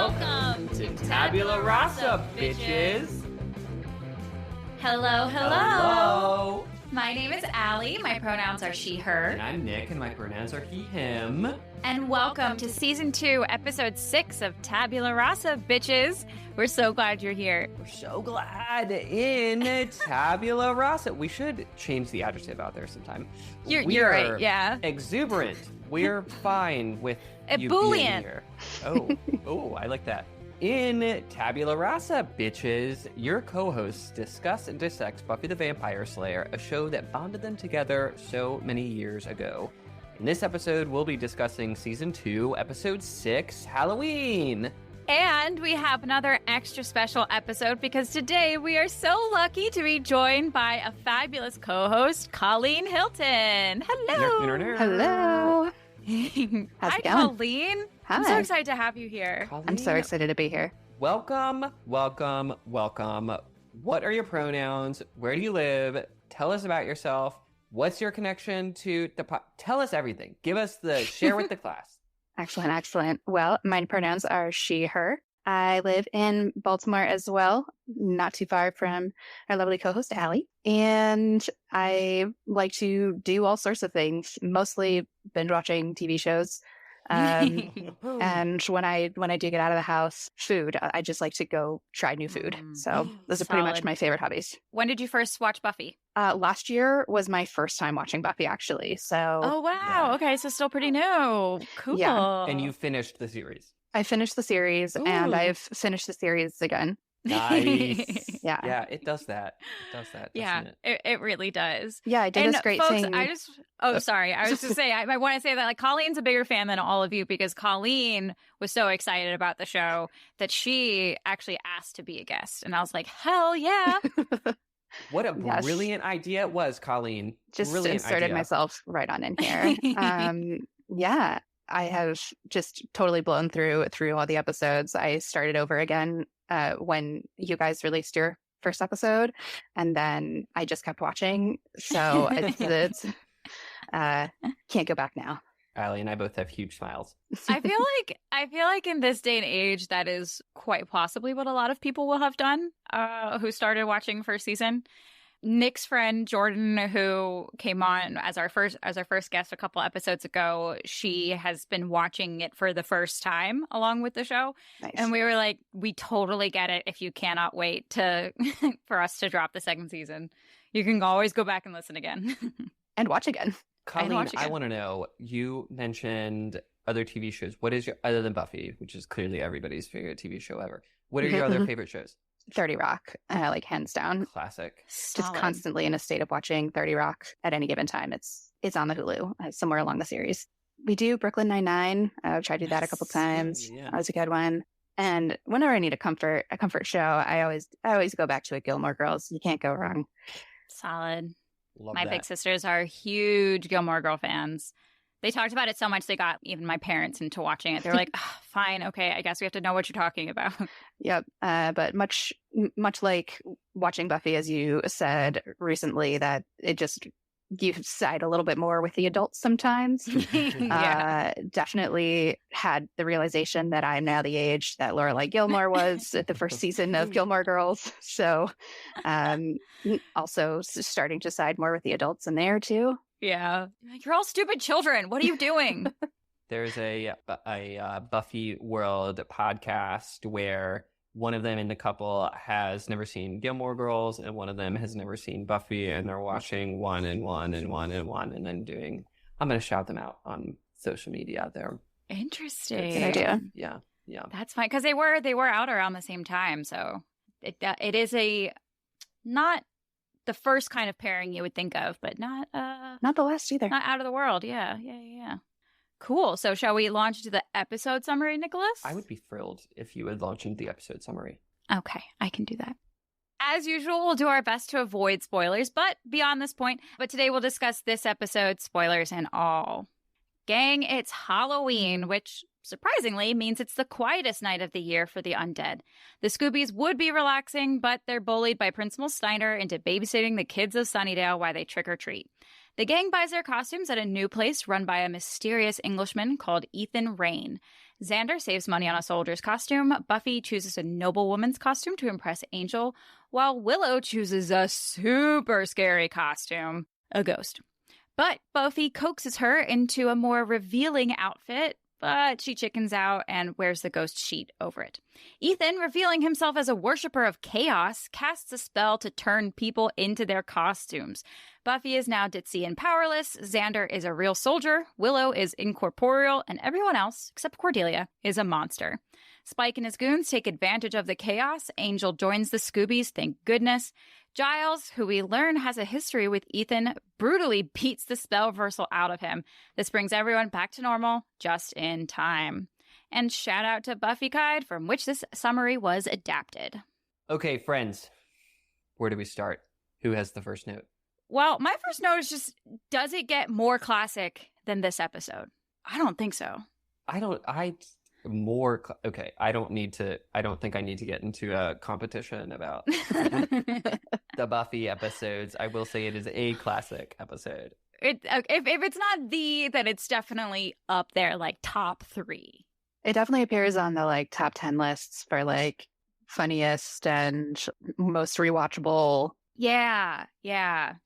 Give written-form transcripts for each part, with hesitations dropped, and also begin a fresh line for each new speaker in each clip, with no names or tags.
Welcome to Tabula Rasa, bitches.
Hello.
Hello.
My name is Allie. My pronouns are she, her.
And I'm Nick, and my pronouns are he, him.
And welcome to Season 2, Episode 6 of Tabula Rasa, bitches. We're so glad you're here.
We're so glad in Tabula Rasa. We should change the adjective out there sometime.
You're right, yeah.
Exuberant. We're fine with you being here. Oh, I like that. In Tabula Rasa, bitches, your co-hosts discuss and dissect Buffy the Vampire Slayer, a show that bonded them together so many years ago. In this episode, we'll be discussing Season 2, Episode 6, Halloween.
And we have another extra special episode because today we are so lucky to be joined by a fabulous co-host, Colleen Hilton. Hello.
Hello. How's
Hi,
it going?
Colleen.
Hi.
I'm so excited to have you here.
Colleen,
I'm so excited to be here.
Welcome. What are your pronouns? Where do you live? Tell us about yourself. What's your connection to the Tell us everything. Give us the share with the class.
Excellent. Well, my pronouns are she, her. I live in Baltimore as well, not too far from our lovely co-host, Allie. And I like to do all sorts of things, mostly binge watching TV shows. And when I do get out of the house, food, I just like to go try new food. So those are pretty much my favorite hobbies.
When did you first watch Buffy?
Last year was my first time watching Buffy, actually. So,
Oh, wow.
Yeah.
Okay, so still pretty new. Cool.
Yeah.
And you finished the series.
I finished the series, and
Ooh.
I've finished the series again.
Nice.
Yeah.
Yeah, it does that.
Yeah,
Doesn't it?
it really does.
Yeah, I did
And
this great
folks,
thing.
I was to say, I want to say that like Colleen's a bigger fan than all of you because Colleen was so excited about the show that she actually asked to be a guest. And I was like, hell yeah.
What a
Yes.
brilliant idea it was, Colleen.
Just
Brilliant
inserted
idea.
myself right on in here. Yeah, I have just totally blown through all the episodes. I started over again when you guys released your first episode, and then I just kept watching. So it's can't go back now.
Allie and I both have huge smiles.
I feel like in this day and age, that is quite possibly what a lot of people will have done who started watching first season. Nick's friend Jordan, who came on as our first guest a couple episodes ago, she has been watching it for the first time along with the show.
Nice.
And we were like, we totally get it. If you cannot wait to for us to drop the second season, you can always go back and listen again.
And watch again.
Colleen,
watch
I
again.
want to know, you mentioned other TV shows. What is your, other than Buffy, which is clearly everybody's favorite TV show ever, what are your other favorite shows?
30 Rock, like hands down.
Classic.
Just constantly in a state of watching 30 Rock at any given time. It's on the Hulu somewhere along the series. We do Brooklyn Nine-Nine. I've tried to do that a couple times.
Yeah.
That was a good one. And whenever I need a comfort show, I always go back to a Gilmore Girls. You can't go wrong.
Solid.
Love
My
that.
big sisters are huge Gilmore Girl fans. They talked about it so much they got even my parents into watching it. They're like, fine, okay, I guess we have to know what you're talking about.
Yep. But much like watching Buffy, as you said recently, that it just you side a little bit more with the adults sometimes.
Yeah.
Definitely had the realization that I'm now the age that Lorelai Gilmore was at the first season of Gilmore Girls. So also starting to side more with the adults in there too.
Yeah. You're all stupid children. What are you doing?
There's a Buffy World podcast where one of them in the couple has never seen Gilmore Girls and one of them has never seen Buffy, and they're watching one and then doing, I'm going to shout them out on social media. They're
Interesting.
Good idea.
Yeah.
That's fine because they were out around the same time, so it is a not the first kind of pairing you would think of, but not
Not the last either.
not out of the world. Yeah. Cool. So shall we launch into the episode summary, Nicholas?
I would be thrilled if you would launch into the episode summary.
Okay, I can do that. As usual, we'll do our best to avoid spoilers, but beyond this point. But today we'll discuss this episode, spoilers and all. Gang, it's Halloween, which surprisingly means it's the quietest night of the year for the undead. The Scoobies would be relaxing, but they're bullied by Principal Steiner into babysitting the kids of Sunnydale while they trick or treat. The gang buys their costumes at a new place run by a mysterious Englishman called Ethan Rain. Xander saves money on a soldier's costume. Buffy chooses a noblewoman's costume to impress Angel, while Willow chooses a super scary costume, a ghost. But Buffy coaxes her into a more revealing outfit, but she chickens out and wears the ghost sheet over it. Ethan, revealing himself as a worshiper of chaos, casts a spell to turn people into their costumes. Buffy is now ditzy and powerless, Xander is a real soldier, Willow is incorporeal, and everyone else, except Cordelia, is a monster. Spike and his goons take advantage of the chaos. Angel joins the Scoobies, thank goodness. Giles, who we learn has a history with Ethan, brutally beats the spell reversal out of him. This brings everyone back to normal just in time. And shout out to Buffy Guide, from which this summary was adapted.
Okay, friends, where do we start? Who has the first note?
Well, my first note is just, does it get more classic than this episode? I don't think so.
I don't think I need to get into a competition about the Buffy episodes. I will say it is a classic episode.
If it's not then it's definitely up there, like top 3.
It definitely appears on the like top 10 lists for like funniest and most rewatchable.
Yeah.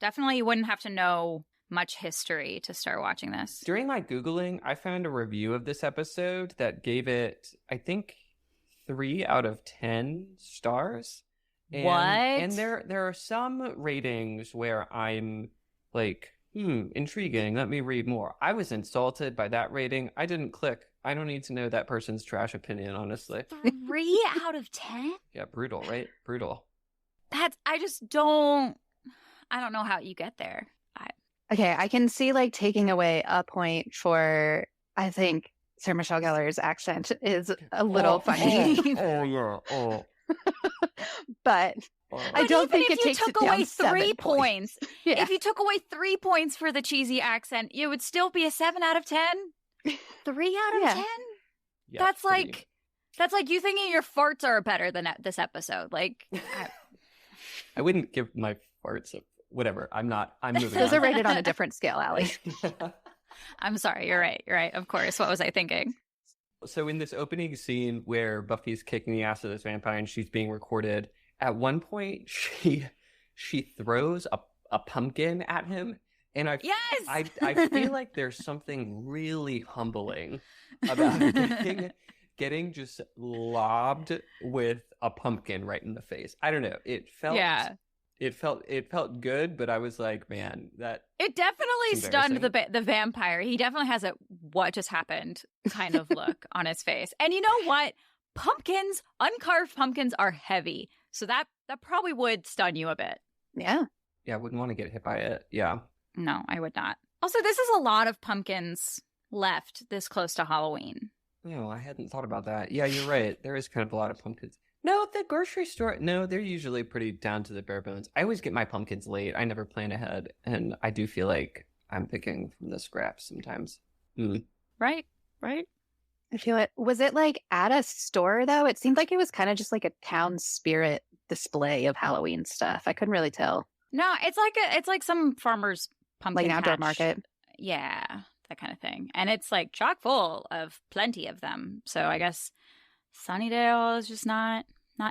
Definitely you wouldn't have to know much history to start watching this.
During my Googling, I found a review of this episode that gave it, I think, 3 out of 10 stars. And there are some ratings where I'm like, intriguing. Let me read more. I was insulted by that rating. I didn't click. I don't need to know that person's trash opinion, honestly.
3 out of 10?
Yeah, brutal, right? Brutal.
I don't know how you get there.
Okay, I can see like taking away a point for, I think Sarah Michelle Gellar's accent is a little funny. But I don't think it takes it down 3 points.
Yeah. If you took away 3 points for the cheesy accent, it would still be a 7 out of 10. 3 out of 10?
Yeah,
that's like you thinking your farts are better than this episode. Like,
I wouldn't give my farts a whatever. I'm moving
Those
on.
are rated on a different scale, Allie.
I'm sorry. You're right. Of course. What was I thinking?
So in this opening scene where Buffy's kicking the ass of this vampire and she's being recorded, at one point she throws a pumpkin at him. And I feel like there's something really humbling about getting just lobbed with a pumpkin right in the face. I don't know. It felt good, but I was like, man, that
it definitely stunned the vampire. He definitely has a what just happened kind of look on his face. And you know what? Uncarved pumpkins are heavy, so that probably would stun you a bit.
Yeah,
I wouldn't want to get hit by it. Yeah,
no, I would not. Also, this is a lot of pumpkins left this close to Halloween.
No, I hadn't thought about that. Yeah, you're right. There is kind of a lot of pumpkins. No, the grocery store, no, they're usually pretty down to the bare bones. I always get my pumpkins late. I never plan ahead. And I do feel like I'm picking from the scraps sometimes.
Right.
I feel it. Was it like at a store though? It seemed like it was kind of just like a town spirit display of Halloween stuff. I couldn't really tell.
No, it's like some farmer's pumpkin
like an outdoor
patch.
market.
Yeah, that kind of thing. And it's like chock full of plenty of them. So I guess Sunnydale is just not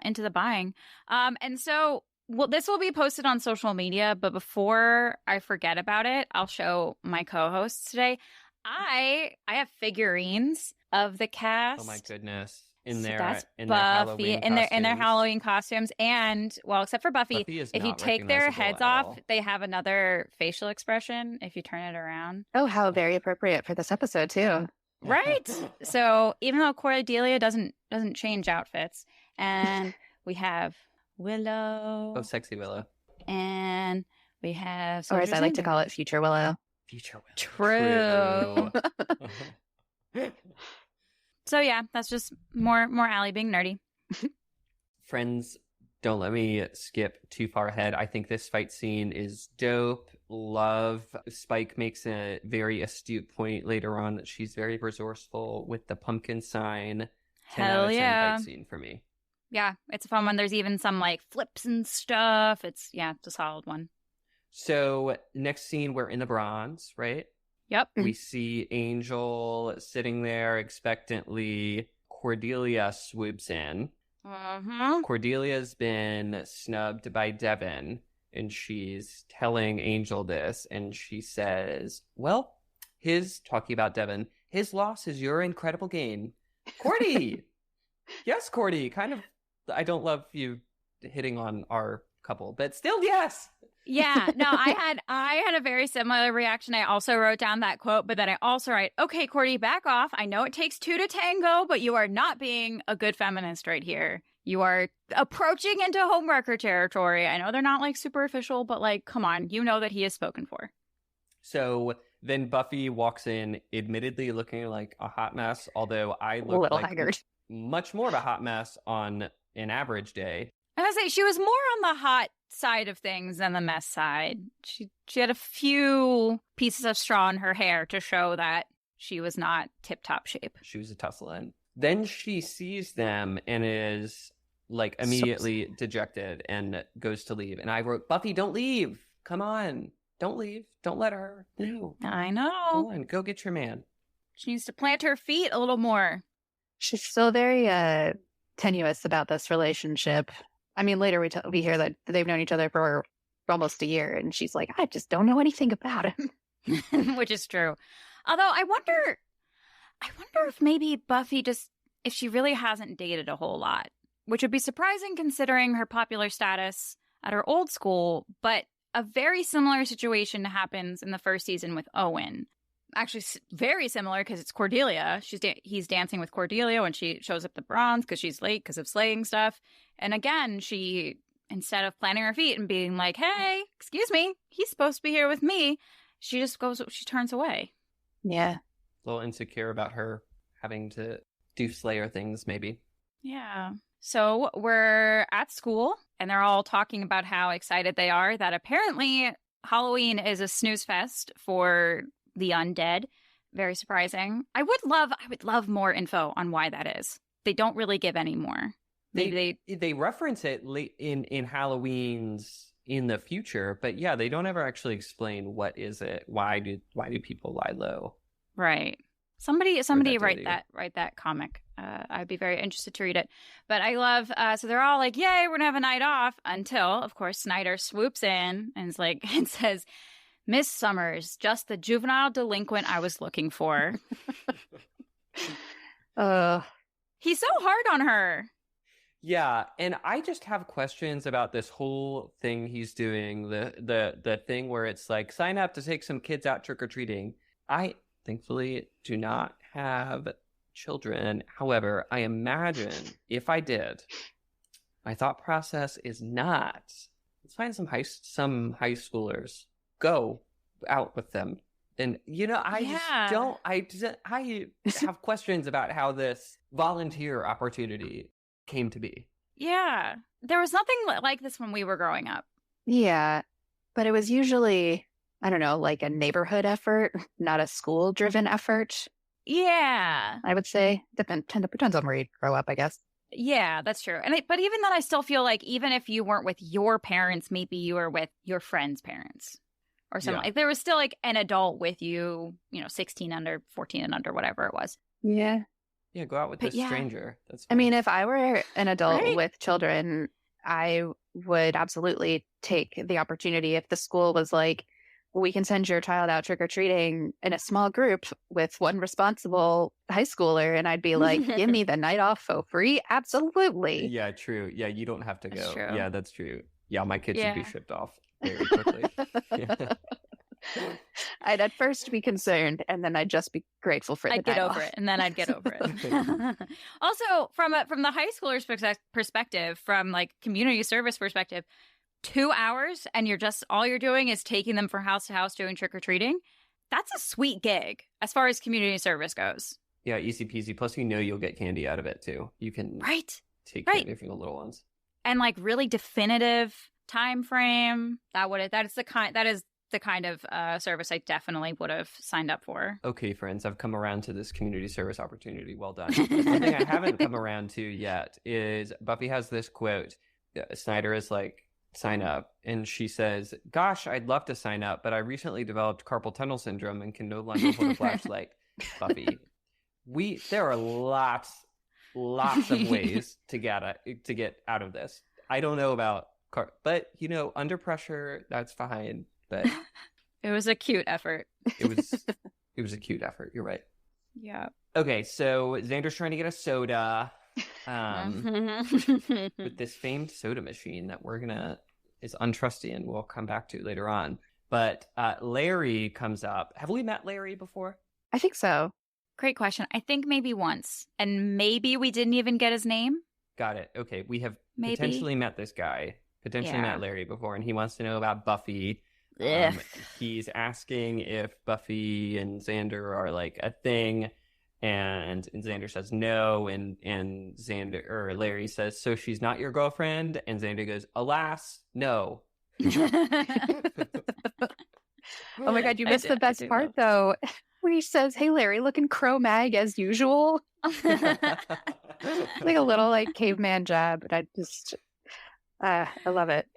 into the buying. And so this will be posted on social media, but before I forget about it, I'll show my co-hosts today. I have figurines of the cast.
Oh my goodness. In their
Halloween costumes, and well, except for Buffy if you take their heads off, they have another facial expression if you turn it around.
Oh, how very appropriate for this episode too.
Right. So even though Cordelia doesn't change outfits, and we have Willow.
Oh, sexy Willow.
And we have,
or as I like to call it, Future Willow.
Future Willow.
True. So yeah, that's just more Allie being nerdy.
Friends, don't let me skip too far ahead. I think this fight scene is dope. Love. Spike makes a very astute point later on that she's very resourceful with the pumpkin sign. 10 out of 10 fight scene for me.
Yeah, it's a fun one. There's even some like flips and stuff. It's a solid one.
So next scene, we're in the Bronze, right?
Yep.
We see Angel sitting there expectantly. Cordelia swoops in. Cordelia's been snubbed by Devin, and she's telling Angel this, and she says, well, talking about Devin, his loss is your incredible gain. Cordy! Yes, Cordy. Kind of, I don't love you hitting on our couple, but still, yes.
Yeah, no, I had a very similar reaction. I also wrote down that quote, but then I also write, okay, Cordy, back off. I know it takes two to tango, but you are not being a good feminist right here. You are approaching into homewrecker territory. I know they're not like super official, but like, come on, you know that he is spoken for.
So then Buffy walks in, admittedly looking like a hot mess, although I look
a little
like
haggard.
Much more of a hot mess on an average day.
I was gonna say she was more on the hot side of things than the mess side. She had a few pieces of straw in her hair to show that she was not tip-top shape.
She was a tussle. Then she sees them and is like immediately dejected and goes to leave. And I wrote, Buffy, don't leave. Come on. Don't leave. Don't let her. No.
I know.
Go on. Go get your man.
She needs to plant her feet a little more.
She's still very tenuous about this relationship. I mean, later we hear that they've known each other for almost a year, and she's like, I just don't know anything about him.
Which is true. Although I wonder if maybe Buffy if she really hasn't dated a whole lot, which would be surprising considering her popular status at her old school, but a very similar situation happens in the first season with Owen. Actually, very similar because it's Cordelia. He's dancing with Cordelia when she shows up to Bronze because she's late because of slaying stuff. And again, she, instead of planting her feet and being like, hey, excuse me, he's supposed to be here with me, she turns away.
Yeah.
A little insecure about her having to do Slayer things, maybe.
Yeah. So we're at school, and they're all talking about how excited they are that apparently Halloween is a snooze fest for the undead. Very surprising. I would love more info on why that is. They don't really give any more. They
reference it in Halloween's in the future, but yeah, they don't ever actually explain what is it. Why do people lie low?
Right. Somebody write that comic. I'd be very interested to read it. But I love, so they're all like, yay, we're gonna have a night off, until, of course, Snyder swoops in and is like, and says, Miss Summers, just the juvenile delinquent I was looking for. He's so hard on her.
Yeah, and I just have questions about this whole thing he's doing, the thing where it's like, sign up to take some kids out trick-or-treating. I thankfully do not have children. However, I imagine if I did, my thought process is not, let's find some high schoolers, go out with them. And, I have questions about how this volunteer opportunity came to be.
Yeah. There was nothing like this when we were growing up.
Yeah. But it was usually, I don't know, like a neighborhood effort, not a school-driven effort.
Yeah.
I would say. Depends on where you grow up, I guess.
Yeah, that's true. But even then, I still feel like even if you weren't with your parents, maybe you were with your friend's parents or something. Like there was still like an adult with you, 16 under, 14 and under, whatever it was.
Yeah.
Yeah, go out with this stranger. That's fine.
I mean, if I were an adult with children, I would absolutely take the opportunity if the school was like, we can send your child out trick-or-treating in a small group with one responsible high schooler. And I'd be like, give me the night off for free. Absolutely.
Yeah, true. Yeah, you don't have to go.
True.
Yeah, that's true. Yeah, my kids should be shipped off very quickly. Yeah.
I'd at first be concerned, and then I'd just be grateful for the
I'd get over it, and then I'd get over it. Also, from the high schooler's perspective, from like community service perspective, 2 hours and all you're doing is taking them from house to house doing trick-or-treating. That's a sweet gig as far as community service goes.
Yeah, easy peasy. Plus, you'll get candy out of it too. You can take candy from the little ones.
And like really definitive time frame. That is the kind of service I definitely would have signed up for.
Okay, friends, I've come around to this community service opportunity. Well done. One thing I haven't come around to yet is Buffy has this quote. Snyder is like, sign up. And she says, gosh, I'd love to sign up, but I recently developed carpal tunnel syndrome and can no longer hold a flashlight. Buffy, there are lots of ways to get out of this. I don't know about but under pressure, that's fine. But
it was a cute effort.
It was a cute effort. You're right.
Yeah.
Okay, so Xander's trying to get a soda with this famed soda machine that is untrusty and we'll come back to later on. But Larry comes up. Have we met Larry before?
I think so.
Great question. I think maybe once. And maybe we didn't even get his name.
Got it. Okay, we have potentially met this guy. Potentially met Larry before, and he wants to know about Buffy. He's asking if Buffy and Xander are like a thing, and Xander says no, and Larry says, so she's not your girlfriend, and Xander goes, alas, no.
Oh my God, you missed the best part though, where he says, hey Larry, looking Cro-Mag as usual. Like a little like caveman jab, but I love it.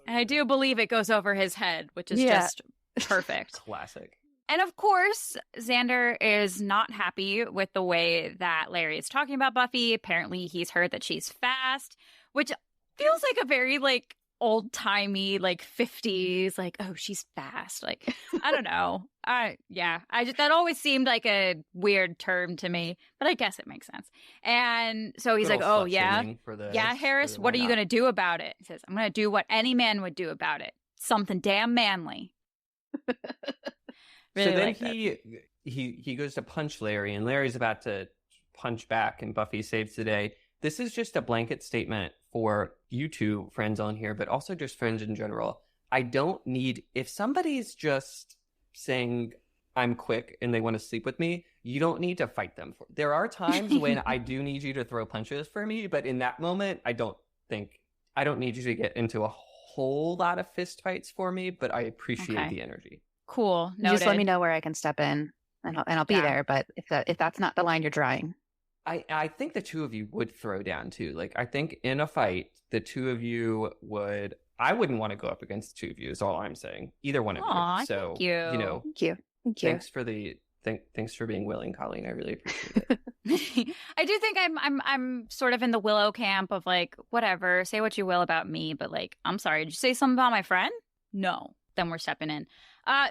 And I do believe it goes over his head, which is just perfect.
Classic.
And of course, Xander is not happy with the way that Larry is talking about Buffy. Apparently, he's heard that she's fast, which feels like a very like old-timey, like 50s, like, oh, she's fast. Like, I don't know. That always seemed like a weird term to me, but I guess it makes sense. And so he's like, oh, yeah. Harris, what are you going to do about it? He says, I'm going to do what any man would do about it. Something damn manly.
Really so then he goes to punch Larry, and Larry's about to punch back, and Buffy saves the day. This is just a blanket statement for you two friends on here, but also just friends in general. I don't need, if somebody's just saying I'm quick and they want to sleep with me, you don't need to fight them. There are times when I do need you to throw punches for me, but in that moment, I don't need you to get into a whole lot of fist fights for me, but I appreciate the energy.
Cool. Noted.
Just let me know where I can step in and I'll be there. But if that's not the line you're drawing.
I think the two of you would throw down too. Like, I think in a fight, the two of you would. I wouldn't want to go up against the two of you. Is all I'm saying. Either one of you. So
thank you.
Thank you.
Thanks for being willing, Colleen. I really appreciate it.
I do think I'm sort of in the Willow camp of like, whatever, say what you will about me, but like, I'm sorry, did you say something about my friend? No, then we're stepping in.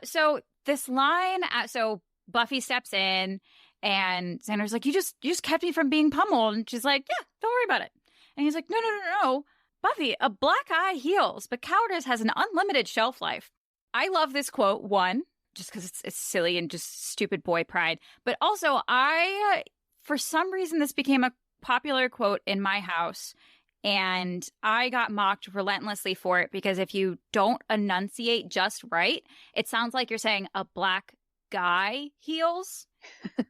So this line, so Buffy steps in. And Xander's like, you just kept me from being pummeled. And she's like, yeah, don't worry about it. And he's like, no. Buffy, a black eye heals, but cowardice has an unlimited shelf life. I love this quote, one, just because it's silly and just stupid boy pride. But also, for some reason, this became a popular quote in my house. And I got mocked relentlessly for it because if you don't enunciate just right, it sounds like you're saying a black guy heals.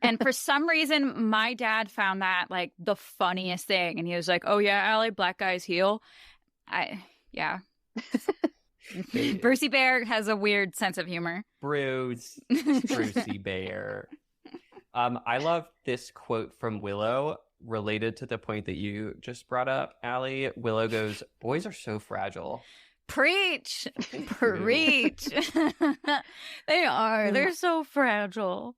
And for some reason, my dad found that like the funniest thing. And he was like, oh yeah, Allie, black guys heal. Brucey Bear has a weird sense of humor.
Brucey Bear. I love this quote from Willow related to the point that you just brought up, Allie. Willow goes, boys are so fragile.
Preach. They are. They're so fragile.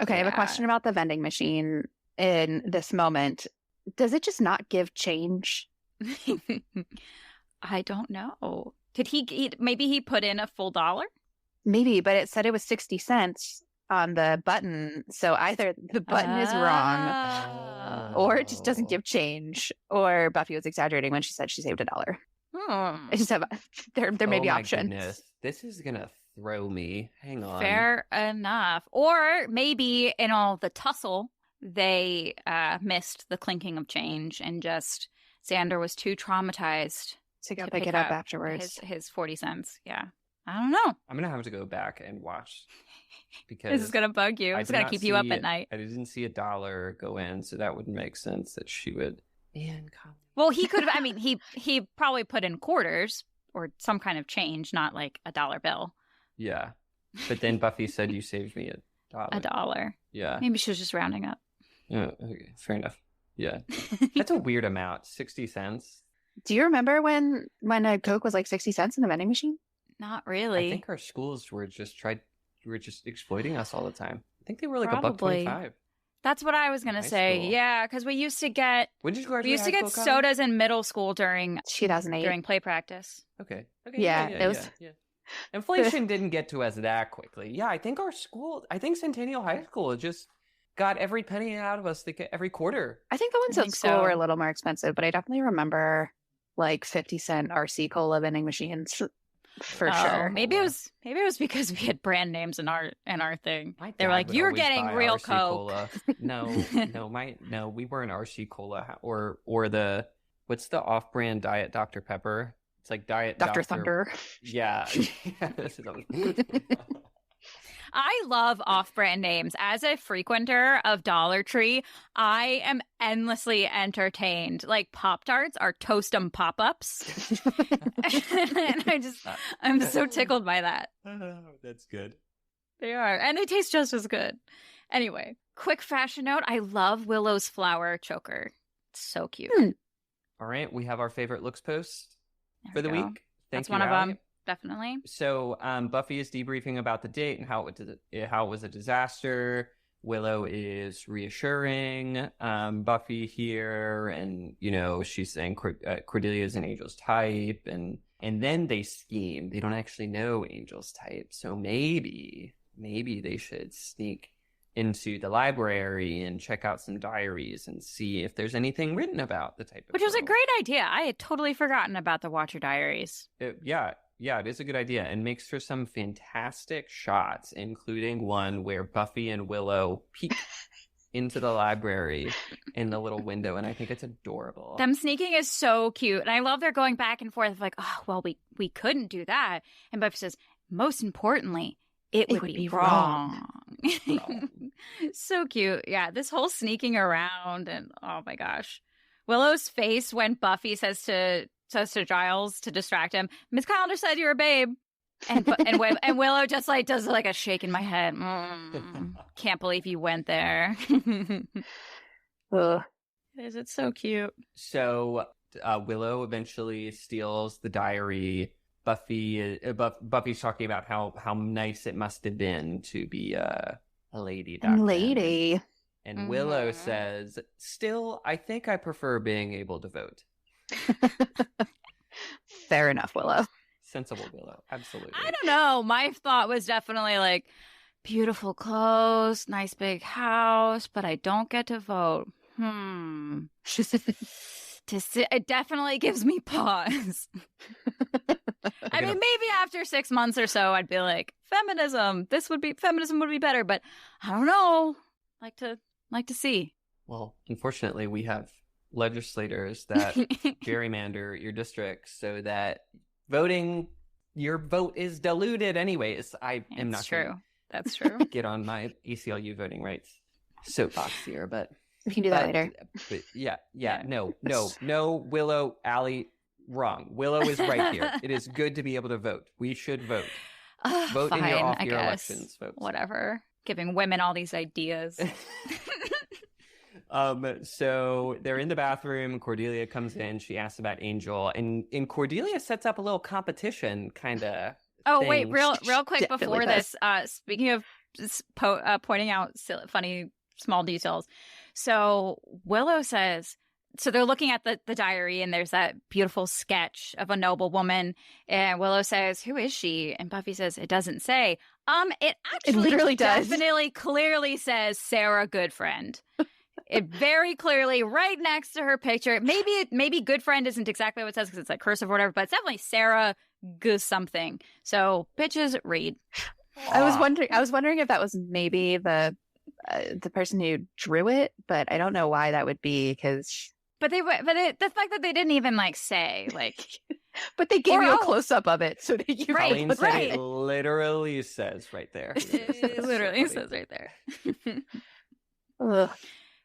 Okay, I have a question about the vending machine in this moment. Does it just not give change?
I don't know. Did maybe he put in a full $1?
Maybe, but it said it was 60 cents on the button. So either the button is wrong or it just doesn't give change, or Buffy was exaggerating when she said she saved $1. I just have there may be options.
Goodness. This is gonna throw me. Hang on.
Fair enough. Or maybe in all the tussle, they missed the clinking of change and just Xander was too traumatized
to go pick it up afterwards.
His 40 cents. Yeah. I don't know.
I'm gonna have to go back and watch because
this is gonna bug you. It's gonna keep you up at night.
I didn't see $1 go in, so that would make sense that she would.
Well, he could have. I mean, he probably put in quarters or some kind of change, not like a $1 bill.
Yeah, but then Buffy said you saved me $1.
$1.
Yeah,
maybe she was just rounding up.
Oh, okay, fair enough. Yeah, that's a weird amount. 60 cents.
Do you remember when a Coke was like 60 cents in the vending machine?
Not really.
I think our schools were just exploiting us all the time. I think they were like
Probably.
$1.25.
That's what I was going to say.
School.
Yeah, because we used to get
When did you graduate?
We used to get sodas in middle school during
2008.
During play practice.
Okay.
Yeah, it was.
Yeah. Inflation didn't get to us that quickly. Yeah, I think Centennial High School just got every penny out of us every quarter.
I think the ones at school were a little more expensive, but I definitely remember like 50-cent RC Cola vending machines for sure.
Maybe it was because we had brand names in our thing. They were like, "You're getting real
RC
Coke."
Cola. No, we weren't RC Cola or the what's the off-brand Diet Dr. Pepper? It's like Diet
Dr. Thunder.
Yeah.
I love off-brand names. As a frequenter of Dollar Tree, I am endlessly entertained. Like Pop-Tarts are Toast-'em Pop-Ups. And I'm so tickled by that.
That's good.
They are. And they taste just as good. Anyway, quick fashion note. I love Willow's flower choker. It's so cute.
All right. We have our favorite looks post for the
go.
week.
That's one of them. Definitely.
So Buffy is debriefing about the date and how it was a disaster. Willow is reassuring Buffy here, and she's saying Cordelia is an Angel's type, and then they scheme. They don't actually know Angel's type, so maybe they should sneak into the library and check out some diaries and see if there's anything written about the type of
Which was a
girl.
great idea. I had totally forgotten about the Watcher diaries.
Yeah, it is a good idea, and makes for some fantastic shots, including one where Buffy and Willow peek into the library in the little window, and I think it's adorable.
Them sneaking is so cute, and I love their going back and forth like, oh, well, we couldn't do that. And Buffy says, most importantly, it would be wrong. So cute. Yeah, this whole sneaking around, and oh my gosh. Willow's face when Buffy says to Giles to distract him, Miss Calendar said you're a babe. And Willow just like does like a shake in my head. Can't believe you went there. It's so cute.
So Willow eventually steals the diary. Buffy's talking about how nice it must have been to be a lady doctor. And Willow says, still, I think I prefer being able to vote.
Fair enough, Willow.
Sensible Willow, absolutely.
I don't know. My thought was definitely like, beautiful clothes, nice big house, but I don't get to vote. It definitely gives me pause. I mean, maybe after 6 months or so, I'd be like, feminism would be better, but I don't know. Like to see.
Well, unfortunately, we have legislators that gerrymander your district so that your vote is diluted anyways.
That's true.
Get on my ACLU voting rights soapbox here, but
we can do that later.
But no, Willow, Allie, wrong. Willow is right here. It is good to be able to vote. We should vote. Vote in your off-year elections, folks.
Whatever. Giving women all these ideas.
So they're in the bathroom. Cordelia comes in. She asks about Angel, and Cordelia sets up a little competition kind of.
Oh
thing.
Wait, real quick before
does.
this. Speaking of pointing out funny small details, so Willow says. So they're looking at the diary, and there's that beautiful sketch of a noble woman. And Willow says, "Who is she?" And Buffy says, "It doesn't say." It actually
literally does.
Definitely clearly says Sarah Goodfriend. It very clearly right next to her picture. Maybe Goodfriend isn't exactly what it says because it's like cursive or whatever, but it's definitely Sarah Good something. So bitches, read.
I was wondering if that was maybe the person who drew it, but I don't know why that would be because.
The fact that they didn't even like say like,
but they gave you a close up of it, so that you
Colleen said it literally says right there.
It literally says right there.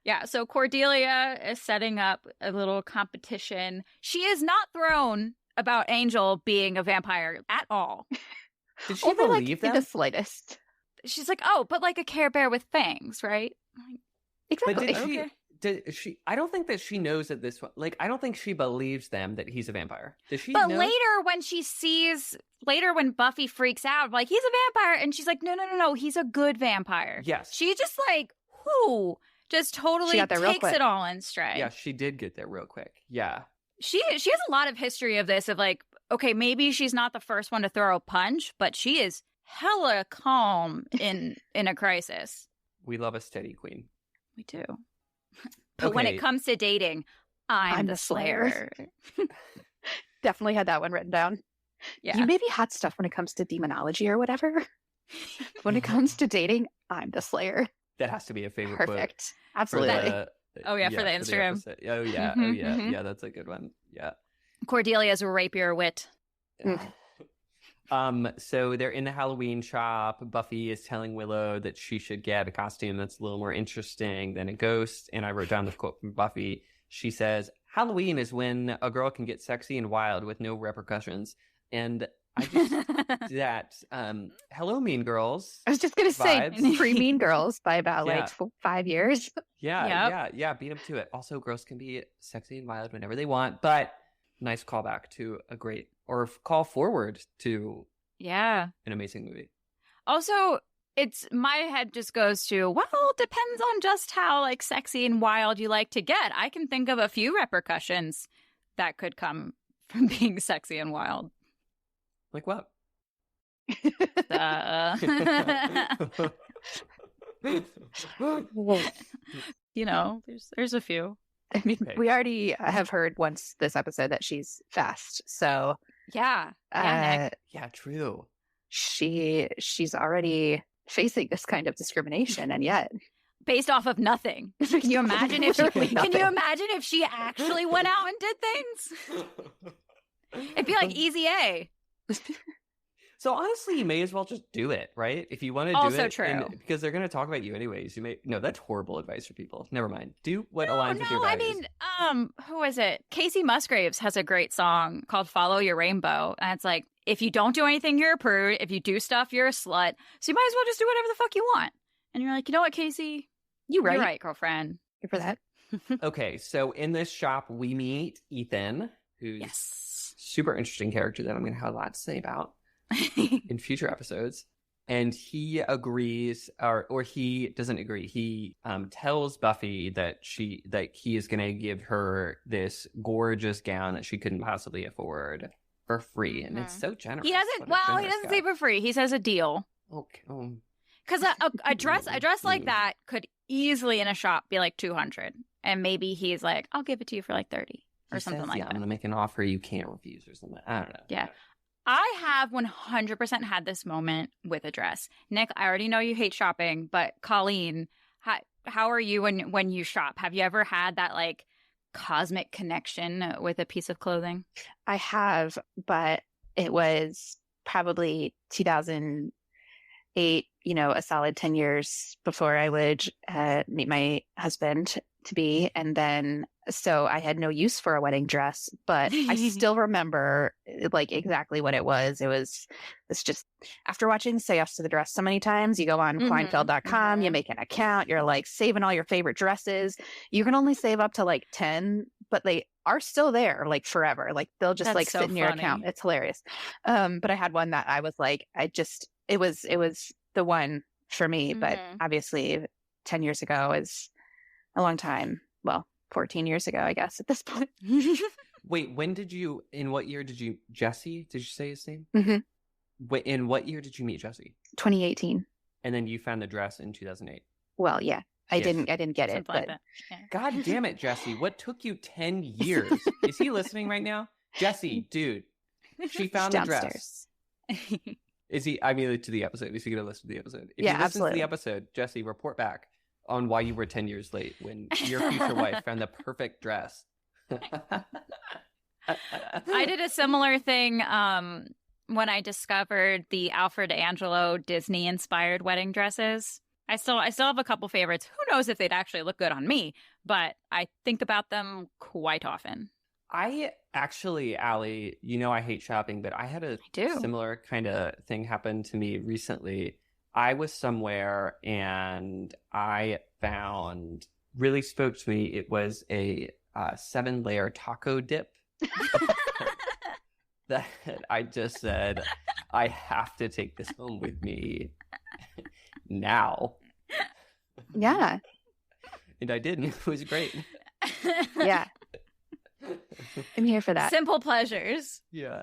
Yeah, so Cordelia is setting up a little competition. She is not thrown about Angel being a vampire at all.
Did she believe that?
The slightest.
She's like, oh, but like a Care Bear with fangs, right?
Exactly.
But I don't think that she knows that this, like, I don't think she believes them that he's a vampire. Does she?
But
know?
later when Buffy freaks out, like, he's a vampire, and she's like, no, he's a good vampire.
Yes.
She just like, just totally takes it all in stride.
Yeah, she did get there real quick. Yeah.
She has a lot of history of this, of like, okay, maybe she's not the first one to throw a punch, but she is hella calm in a crisis.
We love a steady queen.
We do. But when it comes to dating, I'm the slayer.
Definitely had that one written down.
Yeah.
You may be hot stuff when it comes to demonology or whatever. When it comes to dating, I'm the slayer.
That has to be a favorite
Perfect. Absolutely.
For the Instagram.
Yeah, that's a good one. Yeah.
Cordelia's rapier wit.
So they're in the Halloween shop. Buffy is telling Willow that she should get a costume that's a little more interesting than a ghost. And I wrote down this quote from Buffy. She says, "Halloween is when a girl can get sexy and wild with no repercussions." And I just hello, Mean Girls.
I was just gonna say pre-Mean Girls by about 5 years.
Yeah. Beat them to it. Also, girls can be sexy and wild whenever they want, but nice callback to a great, or call forward to an amazing movie.
Also, it's, my head just goes to, well, depends on just how like sexy and wild you like to get. I can think of a few repercussions that could come from being sexy and wild.
Like what?
You know, there's a few.
I mean, we already have heard once this episode that she's fast. So
yeah,
true.
She's already facing this kind of discrimination, and yet
based off of nothing. Can you imagine if she actually went out and did things? It'd be like Easy A.
So honestly, you may as well just do it, right? If you want to do it.
Also true.
Because they're going to talk about you anyways. No, that's horrible advice for people. Never mind. Do what aligns with your values.
I mean, who is it? Casey Musgraves has a great song called Follow Your Rainbow. And it's like, if you don't do anything, you're a prude. If you do stuff, you're a slut. So you might as well just do whatever the fuck you want. And you're like, you know what, Casey? You're right, girlfriend.
Good for that.
Okay, so in this shop, we meet Ethan, who's super interesting character that I'm going to have a lot to say about in future episodes. And he agrees, or he doesn't agree. He tells Buffy that he is going to give her this gorgeous gown that she couldn't possibly afford for free, and it's so generous.
He doesn't say for free. He says a deal.
Okay.
Because a dress like that could easily in a shop be like $200, and maybe he's like, I'll give it to you for like $30 or something like that.
I'm gonna make an offer you can't refuse or something. I don't know.
Yeah. I have 100% had this moment with a dress. Nick, I already know you hate shopping, but Colleen, how are you when you shop? Have you ever had that like cosmic connection with a piece of clothing?
I have, but it was probably 2008, a solid 10 years before I would meet my husband to be. And then, so I had no use for a wedding dress, but I still remember like exactly what it was. It's just after watching Say Yes to the Dress so many times, you go on Kleinfeld.com, you make an account, you're like saving all your favorite dresses. You can only save up to like 10, but they are still there like forever. Like they'll just like sit in your account. It's hilarious. But I had one that I was like, it was the one for me, but obviously 10 years ago is a long time. Well, 14 years ago, I guess, at this point.
Wait, in what year did you, Jesse, did you say his name?
Mm-hmm.
In what year did you meet Jesse?
2018.
And then you found the dress in 2008.
Well, yeah. I didn't get it.
Like
but...
yeah.
God damn it, Jesse. What took you 10 years? Is he listening right now? Jesse, dude. She found the dress. Is he, to the episode. Is he going to listen to the episode? If he listens
absolutely.
to the episode, Jesse, report back on why you were 10 years late when your future wife found the perfect dress.
I did a similar thing when I discovered the Alfred Angelo Disney-inspired wedding dresses. I still have a couple favorites. Who knows if they'd actually look good on me, but I think about them quite often.
I actually, Allie, I hate shopping, but I had a similar kind of thing happen to me recently. I was somewhere and I found really spoke to me. It was a 7-layer taco dip that I just said, I have to take this home with me now.
Yeah.
And I did. It was great.
Yeah. I'm here for that.
Simple pleasures.
Yeah.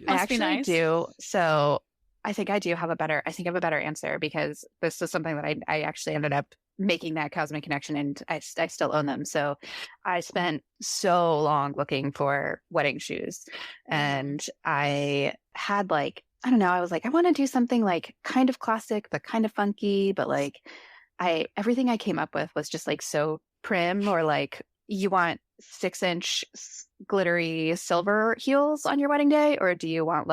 I
Must be
actually
nice.
do. So I think I have a better answer, because this is something that I actually ended up making that cosmic connection, and I still own them. So I spent so long looking for wedding shoes, and I had I don't know, I was like, I want to do something like kind of classic, but kind of funky, but everything I came up with was just so prim, or you want 6-inch glittery silver heels on your wedding day, or do you want